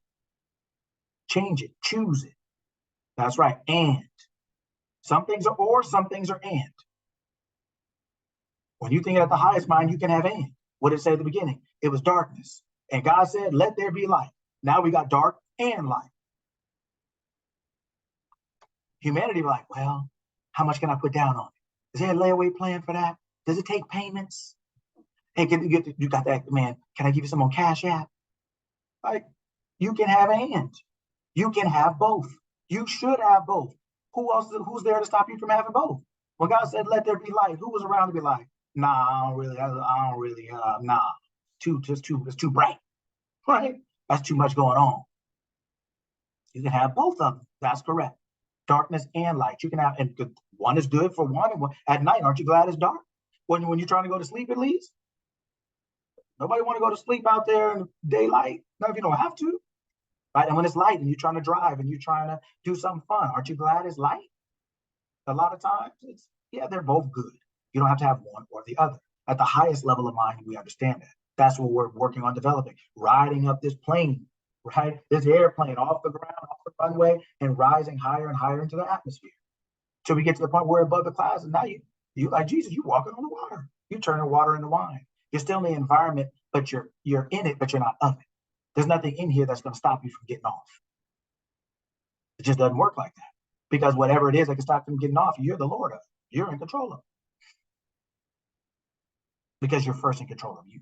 Change it, choose it. That's right. And some things are or, some things are and. When you think at the highest mind, you can have and. What did it say at the beginning? It was darkness. And God said, let there be light. Now we got dark and light. Humanity like, well, how much can I put down on it? Is there a layaway plan for that? Does it take payments? Hey, you got that, man, can I give you some on Cash App? Like, you can have and. You can have both. You should have both. Who's there to stop you from having both? When God said, let there be light, who was around to be like, nah, I don't really, nah, it's too bright, right? That's too much going on. You can have both of them. That's correct. Darkness and light. You can have, and one is good for one, and one, at night, aren't you glad it's dark? When you're trying to go to sleep, at least. Nobody want to go to sleep out there in daylight. No, if you don't have to. Right? And when it's light and you're trying to drive and you're trying to do something fun, aren't you glad it's light? A lot of times, they're both good. You don't have to have one or the other. At the highest level of mind, we understand that. That's what we're working on developing. Riding up this plane, right? This airplane off the ground, off the runway, and rising higher and higher into the atmosphere. Till we get to the point where we're above the clouds, and now you like Jesus, you walking on the water. You turn the water into wine. You're still in the environment, but you're in it, but you're not of it. There's nothing in here that's going to stop you from getting off. It just doesn't work like that. Because whatever it is that can stop you from getting off, you're the Lord of it. You're in control of it. Because you're first in control of you.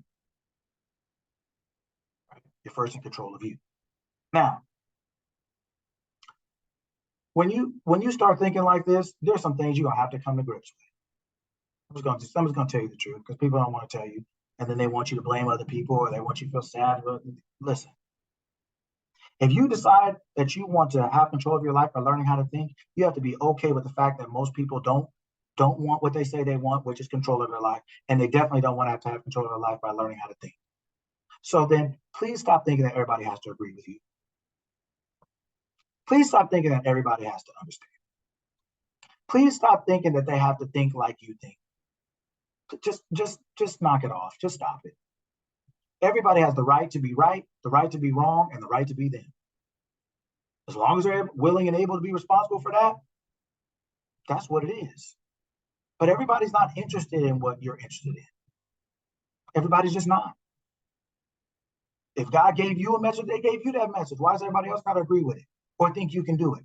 Right? You're first in control of you. Now, when you start thinking like this, there's some things you're gonna have to come to grips with. I'm just gonna tell you the truth, because people don't want to tell you, and then they want you to blame other people, or they want you to feel sad. But listen, if you decide that you want to have control of your life by learning how to think, you have to be okay with the fact that most people don't want what they say they want, which is control of their life, and they definitely don't want to have control of their life by learning how to think. So then, please stop thinking that everybody has to agree with you. Please stop thinking that everybody has to understand. Please stop thinking that they have to think like you think. Just knock it off. Just stop it. Everybody has the right to be right, the right to be wrong, and the right to be them. As long as they're willing and able to be responsible for that, that's what it is. But everybody's not interested in what you're interested in. Everybody's just not. If God gave you a message, they gave you that message. Why does everybody else got to agree with it or think you can do it?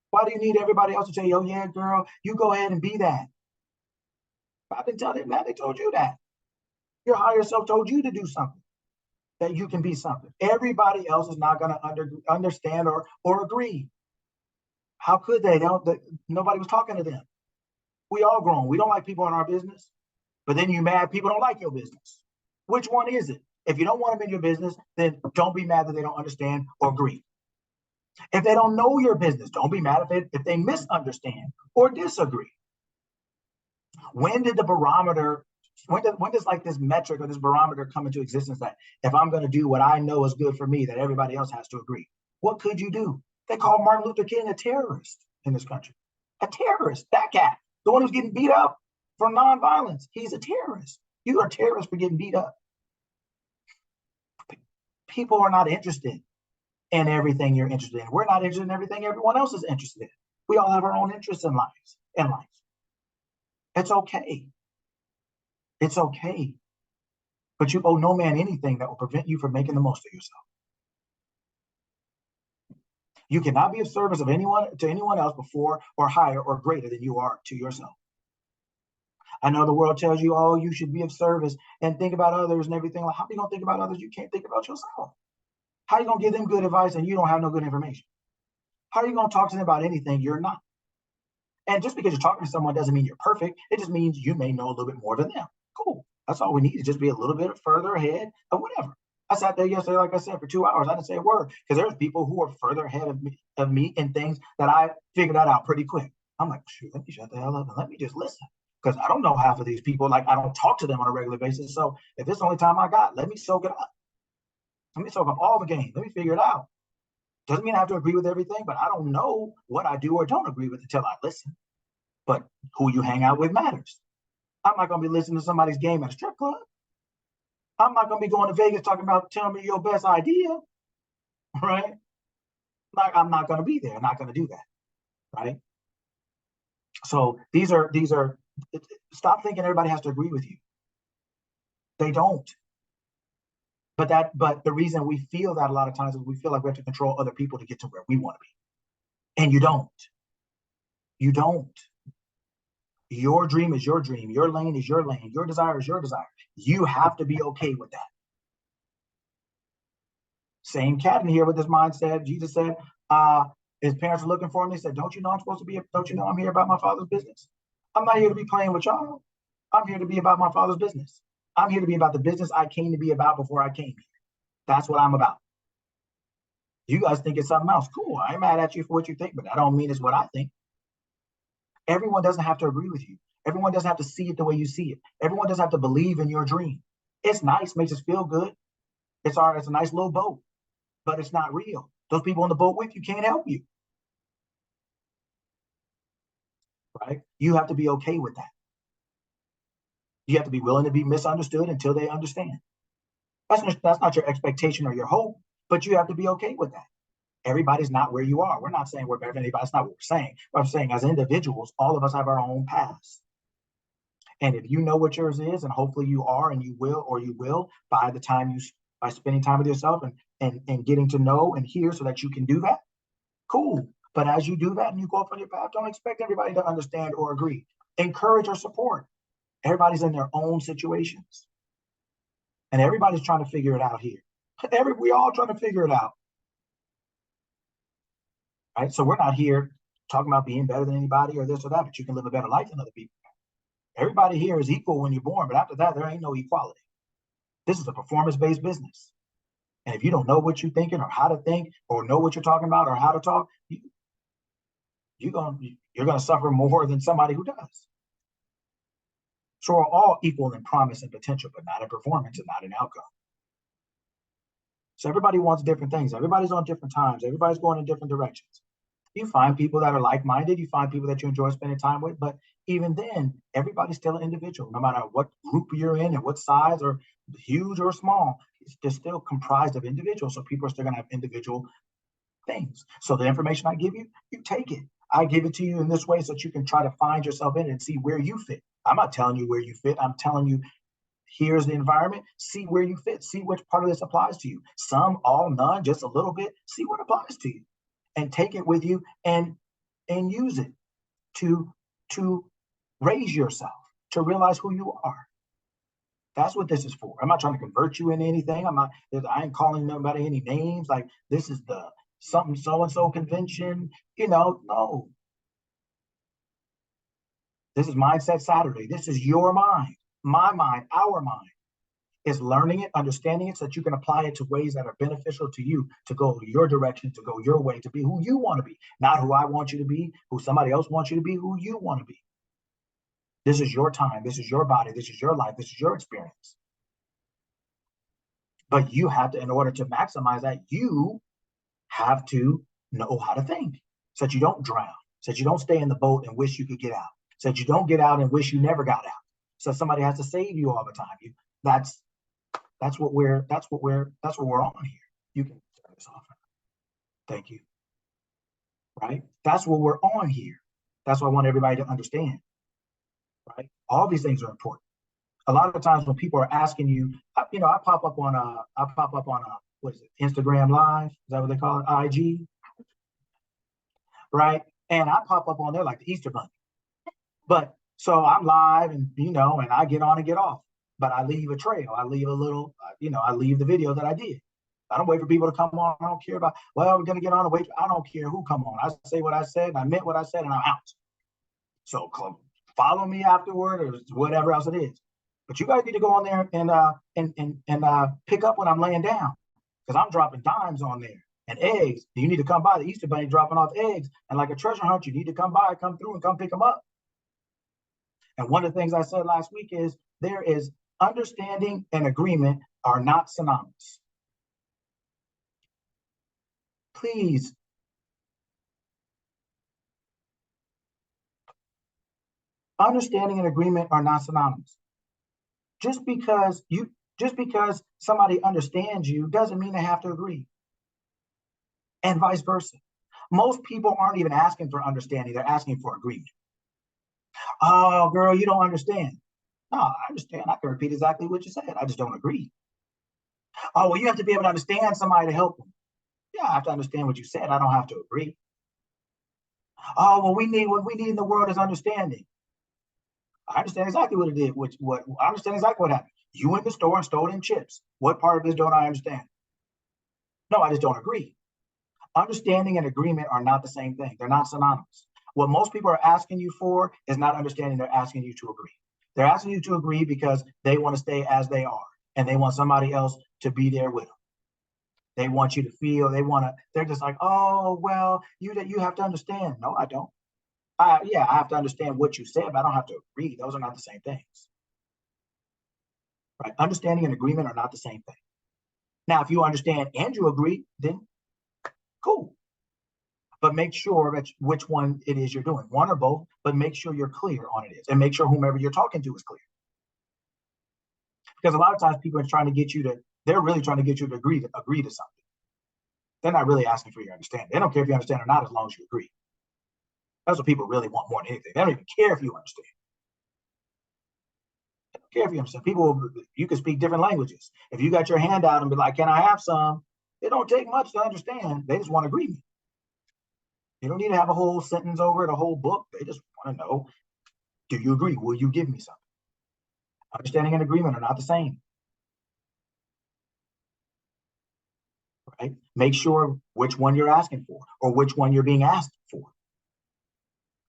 Why do you need everybody else to tell you, oh yeah, girl, you go ahead and be that? I didn't tell them that. They told you that. Your higher self told you to do something, that you can be something. Everybody else is not going to understand or agree. How could they? Nobody was talking to them. We all grown. We don't like people in our business, but then you mad people don't like your business. Which one is it? If you don't want them in your business, then don't be mad that they don't understand or agree. If they don't know your business, don't be mad if they misunderstand or disagree. When did the barometer, when does like this metric or this barometer come into existence that if I'm going to do what I know is good for me, that everybody else has to agree? What could you do? They call Martin Luther King a terrorist in this country. A terrorist, that cat, the one who's getting beat up for nonviolence. He's a terrorist. You are a terrorist for getting beat up. People are not interested in everything you're interested in. We're not interested in everything everyone else is interested in. We all have our own interests in life. It's okay. It's okay. But you owe no man anything that will prevent you from making the most of yourself. You cannot be of service to anyone else before or higher or greater than you are to yourself. I know the world tells you, oh, you should be of service and think about others and everything. Like, how are you going to think about others? You can't think about yourself. How are you going to give them good advice and you don't have no good information? How are you going to talk to them about anything you're not? And just because you're talking to someone doesn't mean you're perfect. It just means you may know a little bit more than them. Cool. That's all we need, is just be a little bit further ahead of whatever. I sat there yesterday, like I said, for 2 hours. I didn't say a word because there's people who are further ahead of me in things that I figured that out pretty quick. I'm like, shoot, let me shut the hell up and let me just listen. Because I don't know half of these people. Like, I don't talk to them on a regular basis. So if it's the only time I got, let me soak it up. Let me soak up all the game. Let me figure it out. Doesn't mean I have to agree with everything, but I don't know what I do or don't agree with until I listen. But who you hang out with matters. I'm not going to be listening to somebody's game at a strip club. I'm not going to be going to Vegas talking about telling me your best idea, right? Like, I'm not going to be there. I'm not going to do that, right? So these are, stop thinking everybody has to agree with you. They don't. But the reason we feel that a lot of times is we feel like we have to control other people to get to where we want to be. And you don't. You don't. Your dream is your dream. Your lane is your lane. Your desire is your desire. You have to be okay with that. Same cat in here with this mindset. Jesus said, his parents are looking for him. They said, don't you know I'm supposed to be, don't you know I'm here about my father's business? I'm not here to be playing with y'all. I'm here to be about my father's business. I'm here to be about the business I came to be about before I came here. That's what I'm about. You guys think it's something else. Cool. I ain't mad at you for what you think, but I don't mean it's what I think. Everyone doesn't have to agree with you. Everyone doesn't have to see it the way you see it. Everyone doesn't have to believe in your dream. It's nice, makes us feel good. It's a nice little boat, but it's not real. Those people on the boat with you can't help you. Right? You have to be okay with that. You have to be willing to be misunderstood until they understand. That's not your expectation or your hope, but you have to be okay with that. Everybody's not where you are. We're not saying we're better than anybody. That's not what we're saying. But I'm saying as individuals, all of us have our own paths. And if you know what yours is, and hopefully you are, and you will by the time by spending time with yourself and getting to know and hear so that you can do that, cool. But as you do that and you go off on your path, don't expect everybody to understand or agree. Encourage or support. Everybody's in their own situations. And everybody's trying to figure it out here. We all trying to figure it out. Right? So we're not here talking about being better than anybody or this or that, but you can live a better life than other people. Everybody here is equal when you're born, but after that, there ain't no equality. This is a performance-based business. And if you don't know what you're thinking or how to think or know what you're talking about or how to talk, you're gonna suffer more than somebody who does. So we're all equal in promise and potential, but not in performance and not in outcome. So everybody wants different things. Everybody's on different times. Everybody's going in different directions. You find people that are like-minded. You find people that you enjoy spending time with. But even then, everybody's still an individual. No matter what group you're in and what size or huge or small, they're still comprised of individuals. So people are still going to have individual things. So the information I give you, you take it. I give it to you in this way so that you can try to find yourself in it and see where you fit. I'm not telling you where you fit. I'm telling you, here's the environment. See where you fit. See which part of this applies to you. Some, all, none, just a little bit. See what applies to you. And take it with you and use it to raise yourself, to realize who you are. That's what this is for. I'm not trying to convert you into anything. I ain't calling nobody any names. Like, this is the something so-and-so convention. No. This is Mindset Saturday. This is your mind, my mind, our mind. Is learning it, understanding it, so that you can apply it to ways that are beneficial to you, to go your direction, to go your way, to be who you want to be, not who I want you to be, who somebody else wants you to be, who you want to be. This is your time. This is your body. This is your life. This is your experience. But you have to, in order to maximize that, you have to know how to think so that you don't drown, so that you don't stay in the boat and wish you could get out, so that you don't get out and wish you never got out. So somebody has to save you all the time. That's what we're on here. You can turn this off. Thank you. Right? That's what we're on here. That's what I want everybody to understand. Right? All these things are important. A lot of the times when people are asking you, I pop up on what is it, Instagram Live? Is that what they call it? IG? Right? And I pop up on there like the Easter Bunny. But so I'm live and and I get on and get off. But I leave a trail. I leave a little, I leave the video that I did. I don't wait for people to come on. I don't care about, well, we're going to get on and wait. I don't care who come on. I say what I said, and I meant what I said, and I'm out. So follow me afterward or whatever else it is. But you guys need to go on there and pick up when I'm laying down, because I'm dropping dimes on there and eggs. You need to come by. The Easter Bunny dropping off eggs, and like a treasure hunt, you need to come by, come through, and come pick them up. And one of the things I said last week is there is understanding and agreement are not synonymous. Please. Understanding and agreement are not synonymous. Just because somebody understands you doesn't mean they have to agree. And vice versa. Most people aren't even asking for understanding, they're asking for agreement. Oh, girl, you don't understand. No, I understand. I can repeat exactly what you said. I just don't agree. Oh, well, you have to be able to understand somebody to help them. Yeah, I have to understand what you said. I don't have to agree. Oh, well, what we need in the world is understanding. I understand exactly what it did. What I understand exactly what happened. You went to the store and stole them chips. What part of this don't I understand? No, I just don't agree. Understanding and agreement are not the same thing. They're not synonymous. What most people are asking you for is not understanding. They're asking you to agree. They're asking you to agree because they want to stay as they are, and they want somebody else to be there with them. They want you to feel. They're just like, oh, well, you have to understand. No, I don't. Yeah, I have to understand what you said, but I don't have to agree. Those are not the same things. Right? Understanding and agreement are not the same thing. Now, if you understand and you agree, then cool. But make sure that which one it is you're doing, one or both, but make sure you're clear on it is, and make sure whomever you're talking to is clear. Because a lot of times people are trying to get you to, they're really trying to get you to agree to something. They're not really asking for your understanding. They don't care if you understand or not as long as you agree. That's what people really want more than anything. They don't even care if you understand. They don't care if you understand. You can speak different languages. If you got your hand out and be like, can I have some? It don't take much to understand. They just want agreement. You don't need to have a whole sentence over it, a whole book. They just want to know, do you agree? Will you give me something? Understanding and agreement are not the same. Right? Make sure which one you're asking for or which one you're being asked for,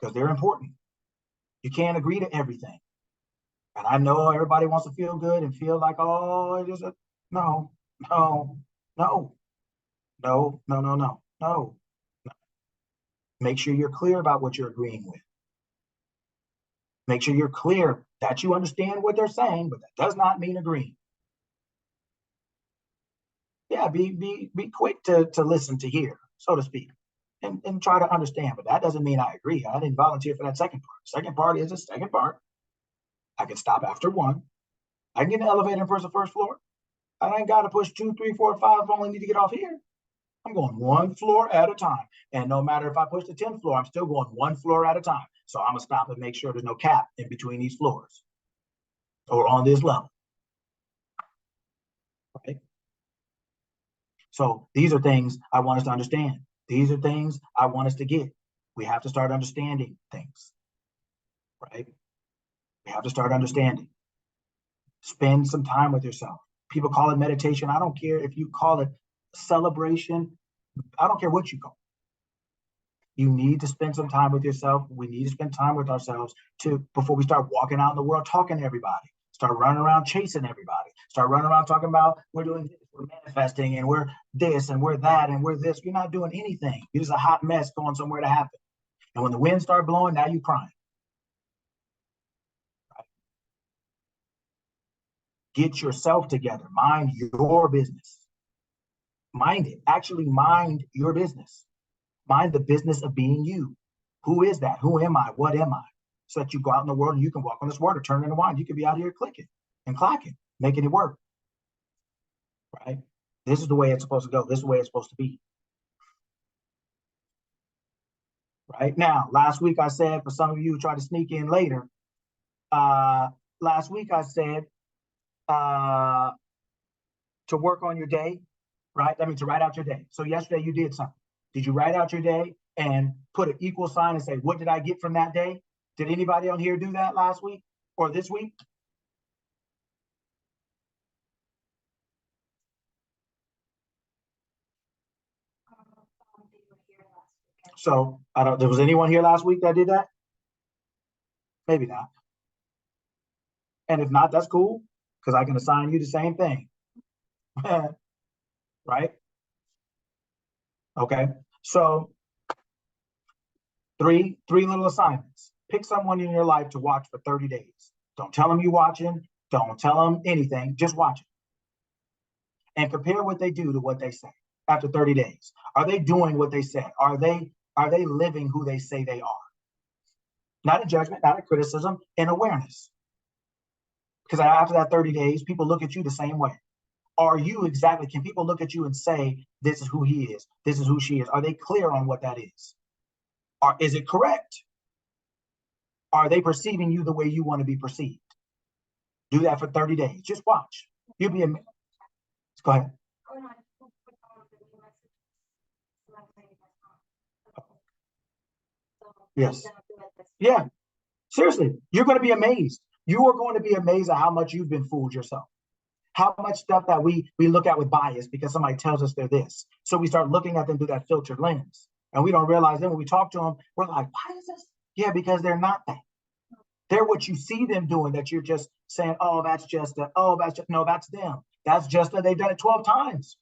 because they're important. You can't agree to everything. And I know everybody wants to feel good and feel like, oh, it is a no. Make sure you're clear about what you're agreeing with. Make sure you're clear that you understand what they're saying, but that does not mean agreeing. Yeah, be quick to listen, to hear, so to speak, and try to understand. But that doesn't mean I agree. I didn't volunteer for that second part. Second part is a second part. I can stop after one. I can get an elevator and push the first floor. I ain't got to push 2, 3, 4, 5. I only need to get off here. I'm going one floor at a time. And no matter if I push the 10th floor, I'm still going one floor at a time. So I'm going to stop and make sure there's no cap in between these floors or on this level. Right? So these are things I want us to understand. These are things I want us to get. We have to start understanding things. Right? We have to start understanding. Spend some time with yourself. People call it meditation. I don't care if you call it celebration. I don't care what you call it. You need to spend some time with yourself. We need to spend time with ourselves before we start walking out in the world talking to everybody. Start running around chasing everybody. Start running around talking about we're doing this, we're manifesting, and we're this, and we're that, and we're this. You're not doing anything. You're just a hot mess going somewhere to happen. And when the wind starts blowing, now you're crying. Right? Get yourself together. Mind your business. Mind it. Actually mind your business. Mind the business of being you. Who is that? Who am I? What am I? So that you go out in the world and you can walk on this water, turn into wine. You could be out here clicking and clacking, making it work. Right? This is the way it's supposed to go. This is the way it's supposed to be. Right? Now, last week I said, for some of you who try to sneak in later, last week I said to work on your day, right? That means to write out your day. So yesterday you did something. Did you write out your day and put an equal sign and say, what did I get from that day? Did anybody on here do that last week or this week? So there was anyone here last week that did that? Maybe not. And if not, that's cool, because I can assign you the same thing. Right? Okay. So three little assignments. Pick someone in your life to watch for 30 days. Don't tell them you're watching. Don't tell them anything. Just watch it. And compare what they do to what they say after 30 days. Are they doing what they say? Are they living who they say they are? Not a judgment, not a criticism, an awareness. Because after that 30 days, people look at you the same way. Are you exactly, can people look at you and say, this is who he is, this is who she is? Are they clear on what that is? Or is it correct? Are they perceiving you the way you want to be perceived? Do that for 30 days. Just watch. You'll be amazed. Go ahead. Yes. Yeah. Seriously, you're going to be amazed. You are going to be amazed at how much you've been fooled yourself. How much stuff that we look at with bias because somebody tells us they're this. So we start looking at them through that filtered lens. And we don't realize then when we talk to them, we're like, why is this? Yeah, because they're not that. They're what you see them doing that you're just saying, oh, that's just a, oh, that's just, no, that's them. That's just that they've done it 12 times.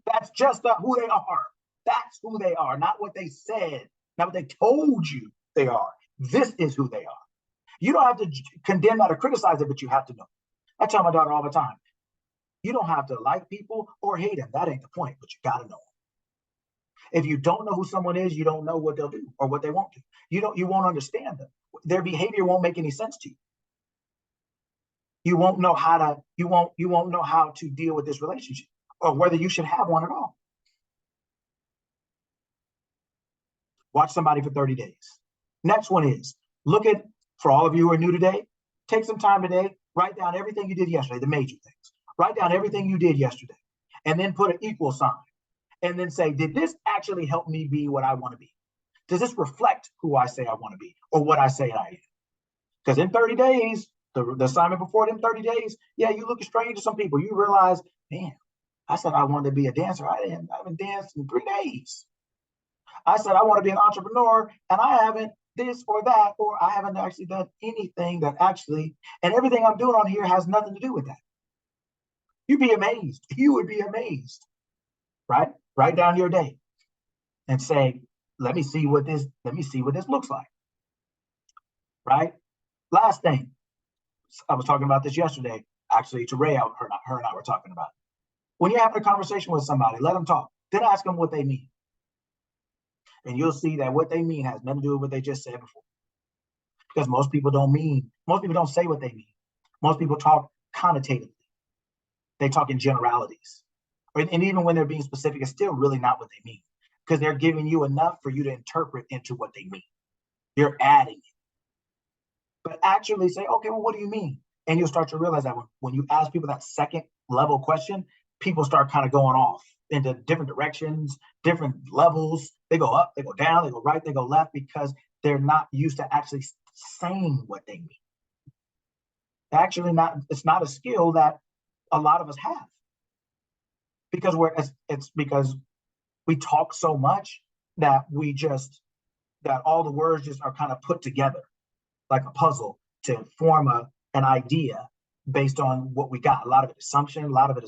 That's just who they are. That's who they are, not what they said, not what they told you they are. This is who they are. You don't have to condemn that or criticize it, but you have to know. I tell my daughter all the time, you don't have to like people or hate them. That ain't the point, but you got to know them. If you don't know who someone is, you don't know what they'll do or what they won't do. You won't understand them. Their behavior won't make any sense to you. You won't know how to deal with this relationship or whether you should have one at all. Watch somebody for 30 days. Next one is look at, for all of you who are new today, take some time today, write down everything you did yesterday, the major things. Write down everything you did yesterday and then put an equal sign and then say, did this actually help me be what I want to be? Does this reflect who I say I want to be or what I say I am? Because in 30 days, the assignment before them 30 days, yeah, you look strange to some people. You realize, man, I said I wanted to be a dancer. I haven't danced in 3 days. I said I want to be an entrepreneur and I haven't this or that, or I haven't actually done anything that actually, and everything I'm doing on here has nothing to do with that. You'd be amazed. You would be amazed, right? Write down your day and say, let me see what this looks like, right? Last thing, I was talking about this yesterday, actually to Ray, her and I were talking about it. When you're having a conversation with somebody, let them talk. Then ask them what they mean. And you'll see that what they mean has nothing to do with what they just said before. Because most people don't say what they mean. Most people talk connotatively. They talk in generalities. And even when they're being specific, it's still really not what they mean. Because they're giving you enough for you to interpret into what they mean. You're adding it. But actually say, okay, well, what do you mean? And you'll start to realize that when you ask people that second level question, people start kind of going off into different directions, different levels. They go up, they go down, they go right, they go left, because they're not used to actually saying what they mean. Actually, it's not a skill that a lot of us have. Because it's because we talk so much that that all the words just are kind of put together like a puzzle to form an idea based on what we got. A lot of it is assumption, a lot of it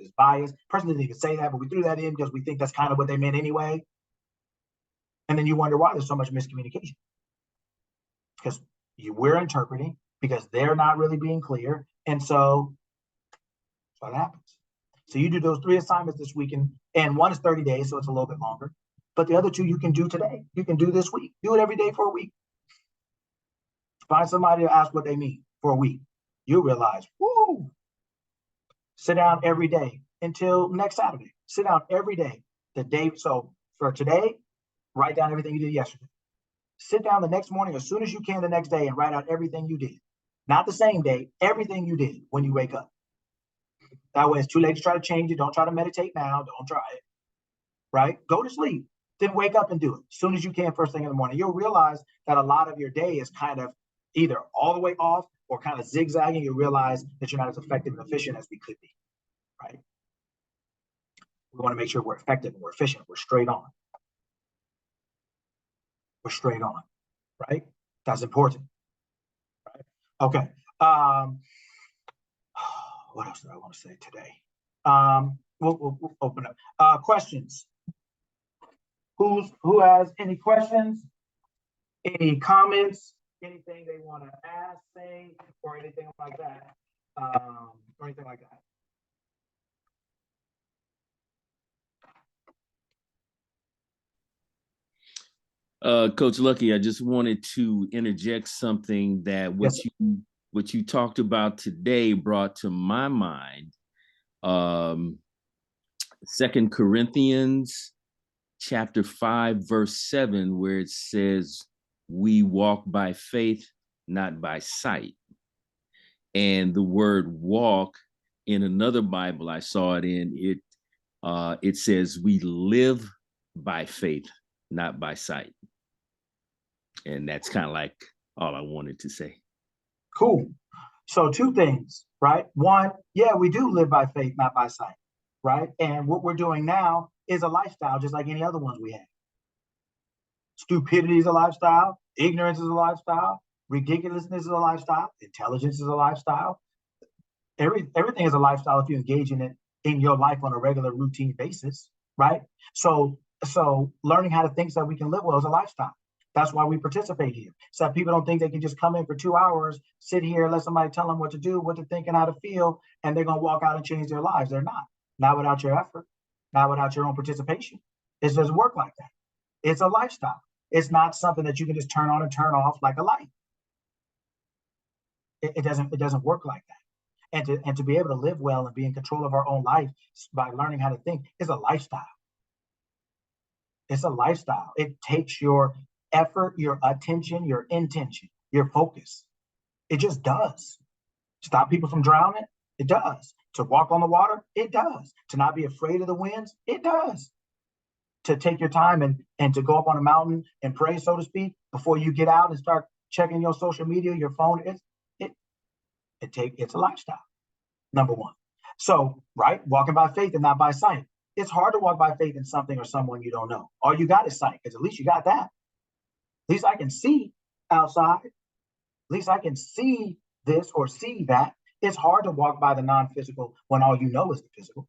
is bias. Person didn't even say that, but we threw that in because we think that's kind of what they meant anyway. And then you wonder why there's so much miscommunication. Because we're interpreting, because they're not really being clear. And so that's what happens. So you do those 3 assignments this week, and one is 30 days, so it's a little bit longer. But the other 2 you can do today. You can do this week. Do it every day for a week. Find somebody to ask what they mean for a week. You'll realize, woo! Sit down every day until next Saturday. Sit down every day. So for today, write down everything you did yesterday. Sit down the next morning as soon as you can the next day and write out everything you did. Not the same day, everything you did when you wake up. That way it's too late to try to change it. Don't try to meditate now. Don't try it. Right? Go to sleep. Then wake up and do it as soon as you can first thing in the morning. You'll realize that a lot of your day is kind of either all the way off or kind of zigzagging. You realize that you're not as effective and efficient as we could be, right? We want to make sure we're effective and we're efficient. We're straight on. We're straight on, right? That's important, right? Okay. What else do I want to say today? We'll open up. Questions. Who has any questions? Any comments? Anything they want to ask, say, or anything like that? Or anything like that. Coach Lucky, I just wanted to interject something that what you talked about today brought to my mind. 2 Corinthians chapter 5, verse 7, where it says, we walk by faith, not by sight. And the word walk in another Bible I saw it in, it says we live by faith, not by sight. And that's kind of like all I wanted to say. Cool. So 2 things, right? One, yeah, we do live by faith, not by sight, right? And what we're doing now is a lifestyle, just like any other ones we have. Stupidity is a lifestyle. Ignorance is a lifestyle. Ridiculousness is a lifestyle. Intelligence is a lifestyle. Everything is a lifestyle if you engage in it in your life on a regular routine basis, right? So learning how to think so that we can live well is a lifestyle. That's why we participate here. So that people don't think they can just come in for 2 hours, sit here, let somebody tell them what to do, what to think, and how to feel, and they're going to walk out and change their lives. They're not. Not without your effort, not without your own participation. It doesn't work like that. It's a lifestyle. It's not something that you can just turn on and turn off like a light. It doesn't work like that. And to be able to live well and be in control of our own life by learning how to think is a lifestyle. It's a lifestyle. It takes your effort, your attention, your intention, your focus. It just does. Stop people from drowning? It does. To walk on the water? It does. To not be afraid of the winds? It does. To take your time and to go up on a mountain and pray, so to speak, before you get out and start checking your social media, your phone, it's a lifestyle, number one. So, right, walking by faith and not by sight. It's hard to walk by faith in something or someone you don't know. All you got is sight, because at least you got that. At least I can see outside. At least I can see this or see that. It's hard to walk by the non-physical when all you know is the physical.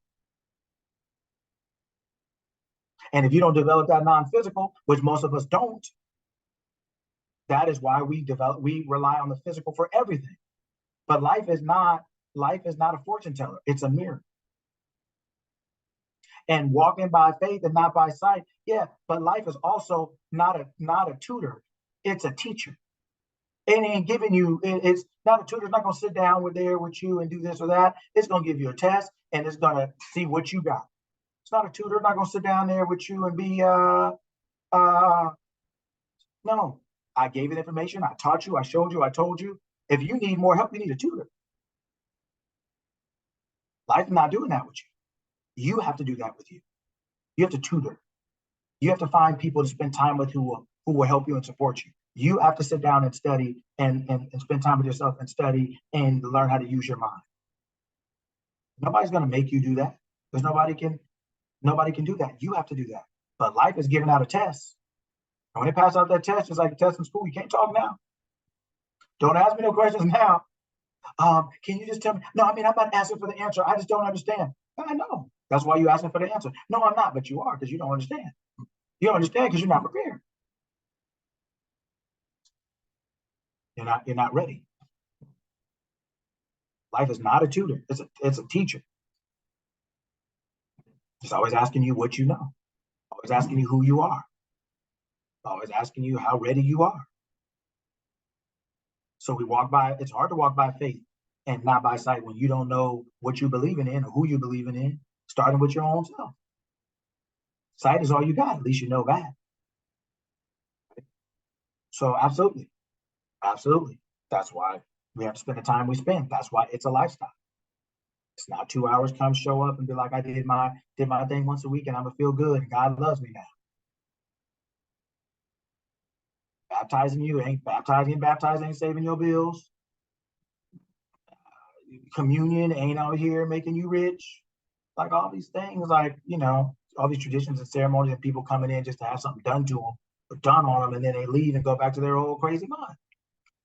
And if you don't develop that non-physical, which most of us don't, that is why we rely on the physical for everything. But life is not a fortune teller. It's a mirror. And walking by faith and not by sight, yeah, but life is also not a tutor. It's a teacher. It ain't giving you, it's not a tutor. It's not going to sit down with you and do this or that. It's going to give you a test and it's going to see what you got. It's not a tutor. It's not going to sit down there with you and be, no. I gave you the information. I taught you. I showed you. I told you. If you need more help, you need a tutor. Life is not doing that with you. You have to do that with you. You have to tutor. You have to find people to spend time with who will help you and support you. You have to sit down and study and spend time with yourself and study and learn how to use your mind. Nobody's going to make you do that, because nobody can do that. You have to do that. But life is giving out a test. And when they pass out that test, it's like a test in school. You can't talk now. Don't ask me no questions now. Can you just tell me? No, I mean, I'm not asking for the answer. I just don't understand. I know. That's why you're asking for the answer. No, I'm not, but you are, because you don't understand. You don't understand because you're not prepared. You're not ready. Life is not a tutor. It's a teacher. It's always asking you what you know. Always asking you who you are. Always asking you how ready you are. So it's hard to walk by faith and not by sight when you don't know what you're believing in or who you're believing in, starting with your own self. Sight is all you got. At least you know that. So absolutely. Absolutely. That's why we have to spend the time we spend. That's why it's a lifestyle. It's not 2 hours, come show up and be like, I did my thing once a week and I'm gonna feel good and God loves me now. Baptizing ain't saving your bills. Communion ain't out here making you rich. Like all these things, like, all these traditions and ceremonies and people coming in just to have something done to them or done on them, and then they leave and go back to their old crazy mind,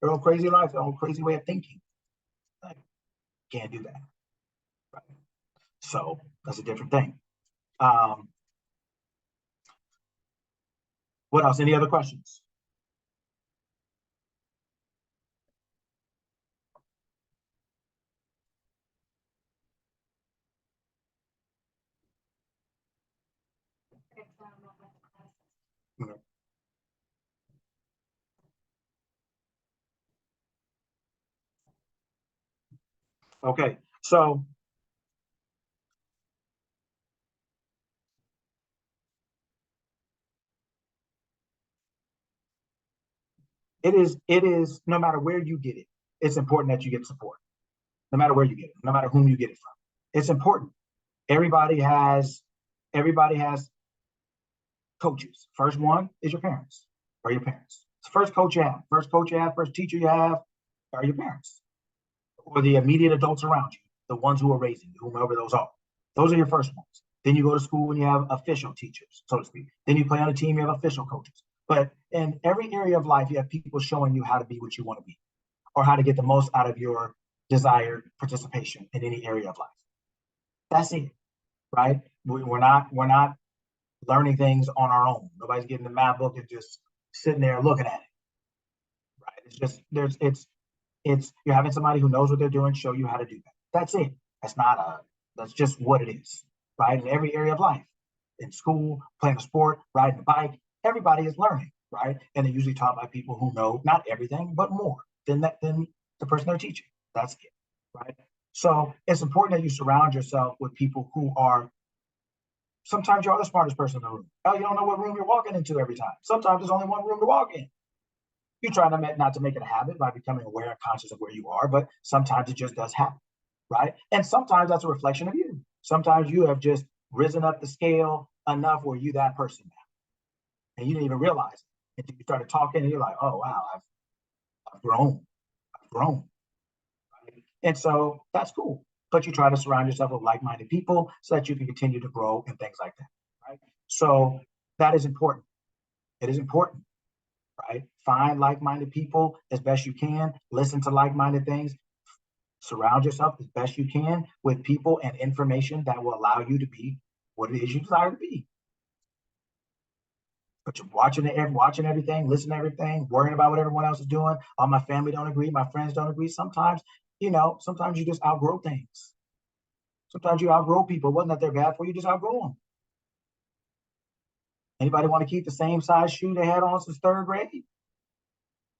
their old crazy life, their old crazy way of thinking. Can't do that. Right? So that's a different thing. What else? Any other questions? Okay, so it is no matter where you get it, it's important that you get support. No matter where you get it, no matter whom you get it from. It's important. Everybody has coaches. First one is your parents, or your parents. It's the first coach you have, first teacher you have are your parents, or the immediate adults around you, the ones who are raising you, whomever those are. Those are your first ones. Then you go to school and you have official teachers, so to speak. Then you play on a team, you have official coaches. But in every area of life, you have people showing you how to be what you want to be, or how to get the most out of your desired participation in any area of life. That's it, right? We're not learning things on our own. Nobody's getting the math book and just sitting there looking at it, right? It's just it's you're having somebody who knows what they're doing show you how to do that. That's it. That's just what it is, right? In every area of life, in school, playing a sport, riding a bike, everybody is learning, right? And they're usually taught by people who know not everything, but more than the person they're teaching. That's it, right? So it's important that you surround yourself with people who are, sometimes you're the smartest person in the room. Hell, you don't know what room you're walking into every time. Sometimes there's only one room to walk in. You try not to make it a habit by becoming aware and conscious of where you are, but sometimes it just does happen, right? And sometimes that's a reflection of you. Sometimes you have just risen up the scale enough where you that person now, and you didn't even realize it until you started talking, and you're like, oh wow, I've grown. Right? And so that's cool. But you try to surround yourself with like-minded people so that you can continue to grow and things like that, right? So that is important. It is important, right? Find like-minded people as best you can. Listen to like-minded things. Surround yourself as best you can with people and information that will allow you to be what it is you desire to be. But you're watching everything, listening to everything, worrying about what everyone else is doing. Oh, my family don't agree, my friends don't agree. Sometimes you just outgrow things. Sometimes you outgrow people. It wasn't that they're bad for you, just outgrow them. Anybody want to keep the same size shoe they had on since third grade?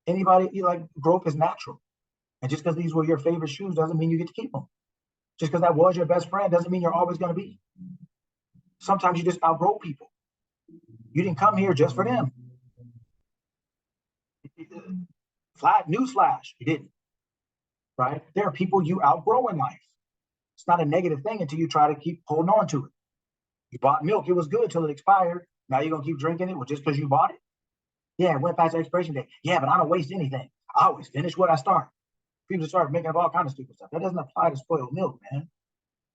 Anybody, growth is natural. And just because these were your favorite shoes doesn't mean you get to keep them. Just because that was your best friend doesn't mean you're always going to be. Sometimes you just outgrow people. You didn't come here just for them. Newsflash, you didn't. Right? There are people you outgrow in life. It's not a negative thing until you try to keep holding on to it. You bought milk, it was good till it expired. Now you're going to keep drinking it just because you bought it? Yeah, it went past the expiration date. Yeah, but I don't waste anything. I always finish what I start. People start making up all kinds of stupid stuff. That doesn't apply to spoiled milk, man.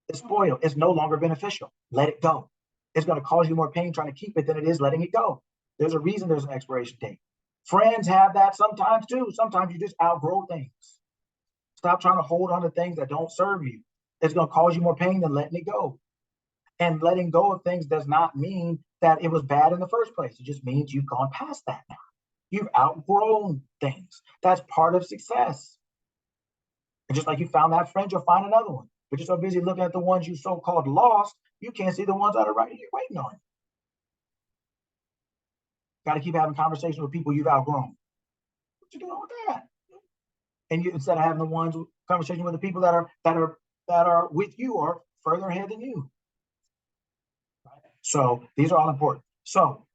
It's spoiled. It's no longer beneficial. Let it go. It's going to cause you more pain trying to keep it than it is letting it go. There's a reason there's an expiration date. Friends have that sometimes too. Sometimes you just outgrow things. Stop trying to hold on to things that don't serve you. It's going to cause you more pain than letting it go. And letting go of things does not mean that it was bad in the first place. It just means you've gone past that now. You've outgrown things. That's part of success. And just like you found that friend, you'll find another one. But you're so busy looking at the ones you so-called lost, you can't see the ones that are right here waiting on you. Got to keep having conversations with people you've outgrown. What you doing with that? And instead of having the conversation with the people that are with you or further ahead than you. Right? So these are all important. So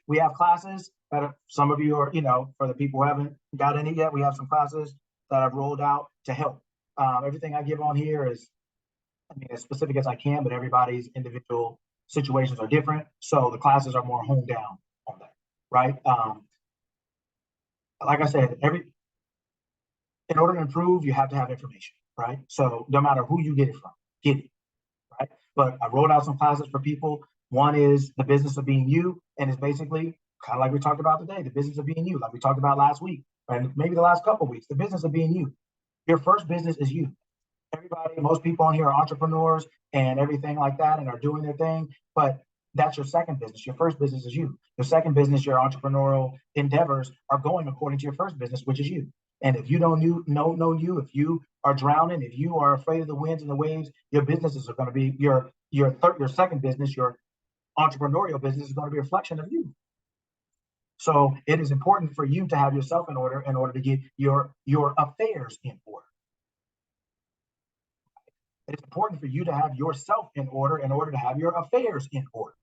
we have classes that some of you are, for the people who haven't got any yet, we have some classes that I've rolled out to help. Everything I give on here is, as specific as I can, but everybody's individual situations are different. So the classes are more honed down on that, right? Like I said, in order to improve, you have to have information, right? So no matter who you get it from, get it, right? But I rolled out some classes for people. One is the business of being you, and it's basically kind of like we talked about today, the business of being you, like we talked about last week, and maybe the last couple of weeks, the business of being you. Your first business is you. Everybody, most people on here are entrepreneurs and everything like that and are doing their thing, but that's your second business. Your first business is you. Your second business, your entrepreneurial endeavors are going according to your first business, which is you. And if you don't know you, if you are drowning, if you are afraid of the winds and the waves, your businesses are going to be your second business, your entrepreneurial business is going to be a reflection of you. So it is important for you to have yourself in order to get your affairs in order. It's important for you to have yourself in order to have your affairs in order.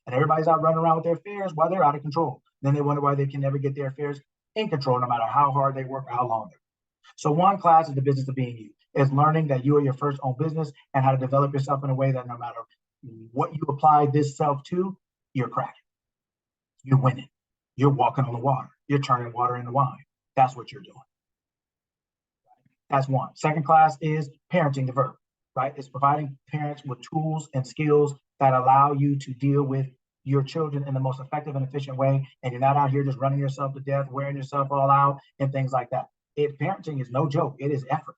And everybody's out running around with their affairs while they're out of control. Then they wonder why they can never get their affairs in control, no matter how hard they work or how long they work. So one class is the business of being you. Is learning that you are your first own business and how to develop yourself in a way that no matter what you apply this self to, you're cracking. You're winning. You're walking on the water. You're turning water into wine. That's what you're doing. That's one. Second class is parenting the verb, right? It's providing parents with tools and skills that allow you to deal with your children in the most effective and efficient way. And you're not out here just running yourself to death, wearing yourself all out and things like that. Parenting is no joke. It is effort,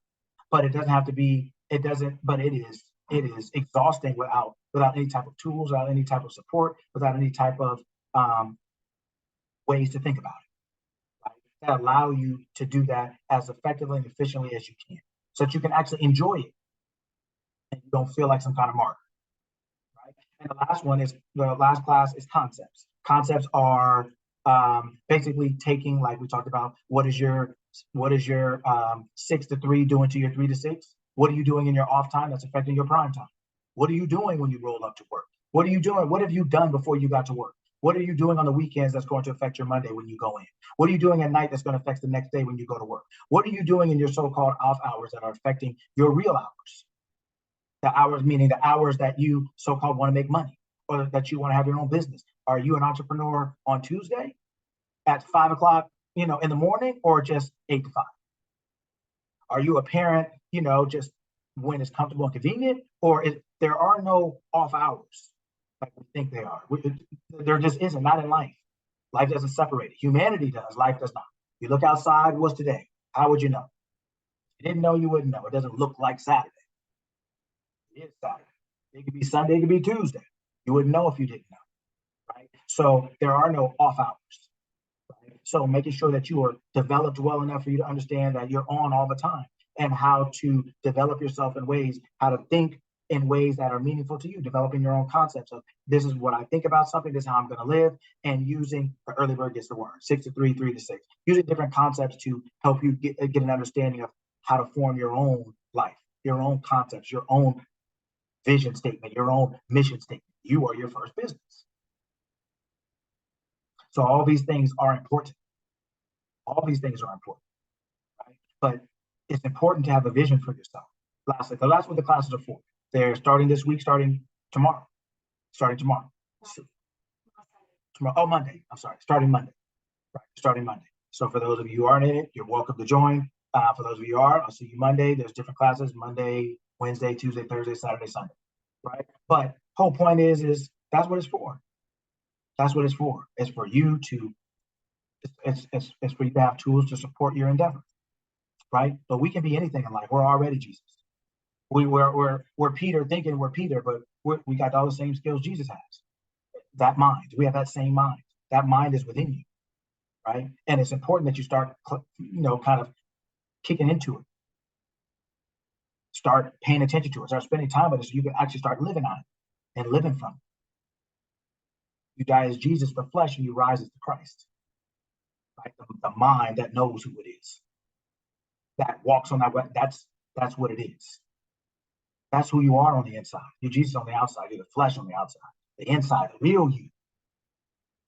but it doesn't have to be, it is exhausting without any type of tools, without any type of support, without any type of ways to think about it, right? That allow you to do that as effectively and efficiently as you can, so that you can actually enjoy it and you don't feel like some kind of martyr, right? And the last class is concepts. Concepts are basically taking, like we talked about, what is your 6 to 3 doing to your 3 to 6? What are you doing in your off time that's affecting your prime time? What are you doing when you roll up to work? What are you doing? What have you done before you got to work? What are you doing on the weekends that's going to affect your Monday when you go in? What are you doing at night that's going to affect the next day when you go to work? What are you doing in your so-called off hours that are affecting your real hours? The hours, meaning the hours that you so-called want to make money or that you want to have your own business. Are you an entrepreneur on Tuesday at 5 o'clock, in the morning, or just 8 to 5? Are you a parent, just when it's comfortable and convenient, or there are no off hours like we think they are? There just isn't, not in life. Life doesn't separate it. Humanity does, life does not. You look outside, what's today? How would you know? If you didn't know, you wouldn't know. It doesn't look like Saturday. It is Saturday. It could be Sunday, it could be Tuesday. You wouldn't know if you didn't know, right? So there are no off hours. So making sure that you are developed well enough for you to understand that you're on all the time, and how to develop yourself in ways, how to think in ways that are meaningful to you, developing your own concepts of this is what I think about something, this is how I'm going to live, and using the early bird gets the worm, 6 to 3, 3 to 6, using different concepts to help you get an understanding of how to form your own life, your own concepts, your own vision statement, your own mission statement. You are your first business. So all these things are important. All these things are important, right? But it's important to have a vision for yourself. Lastly, that's what the classes are for. They're starting this week, starting tomorrow. Tomorrow. Monday. I'm sorry, starting Monday. Right, starting Monday. So for those of you who aren't in it, you're welcome to join. For those of you who are, I'll see you Monday. There's different classes: Monday, Wednesday, Tuesday, Thursday, Saturday, Sunday. Right? But whole point is that's what it's for. That's what it's for. It's for you to it's for you to have tools to support your endeavor, right? But we can be anything in life. We're already Jesus. We're Peter thinking we're Peter, but we got all the same skills Jesus has. That mind, we have that same mind. That mind is within you, right? And it's important that you start, kind of kicking into it. Start paying attention to it. Start spending time with it so you can actually start living on it and living from it. You die as Jesus for flesh and you rise as the Christ. Right? The mind that knows who it is, that walks on that way. That's what it is. That's who you are on the inside. You're Jesus on the outside. You're the flesh on the outside. The inside, the real you,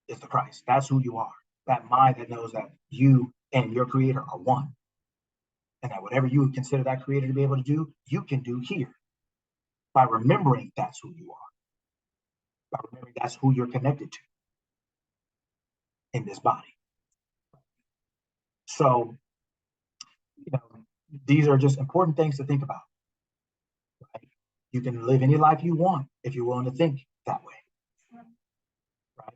is the Christ. That's who you are. That mind that knows that you and your Creator are one, and that whatever you would consider that Creator to be able to do, you can do here by remembering that's who you are. By remembering that's who you're connected to in this body. So, these are just important things to think about. Right? You can live any life you want if you're willing to think that way. Right?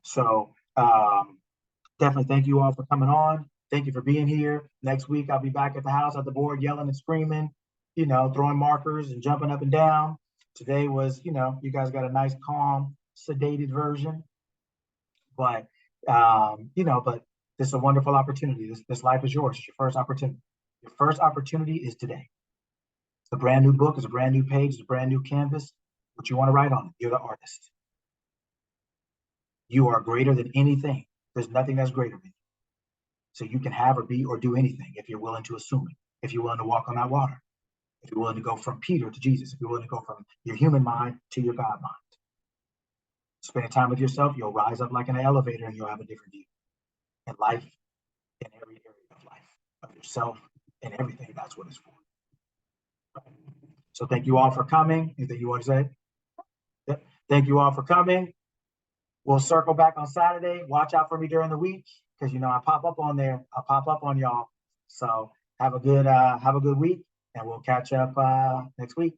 So, definitely thank you all for coming on. Thank you for being here. Next week, I'll be back at the house at the board yelling and screaming, you know, throwing markers and jumping up and down. Today was, you know, you guys got a nice, calm, sedated version. But, you know, but this is a wonderful opportunity. This life is yours. It's your first opportunity. Your first opportunity is today. It's a brand new book. It's a brand new page. It's a brand new canvas. What you want to write on it, you're the artist. You are greater than anything. There's nothing that's greater than you. So you can have or be or do anything if you're willing to assume it, if you're willing to walk on that water, if you're willing to go from Peter to Jesus, if you're willing to go from your human mind to your God mind. Spending time with yourself, you'll rise up like an elevator and you'll have a different view. In life, in every area of life, of yourself, and everything, that's what it's for. So thank you all for coming. Anything you want to say? Yep. Thank you all for coming. We'll circle back on Saturday. Watch out for me during the week, because you know I pop up on there. I'll pop up on y'all. So have a good week, and we'll catch up next week.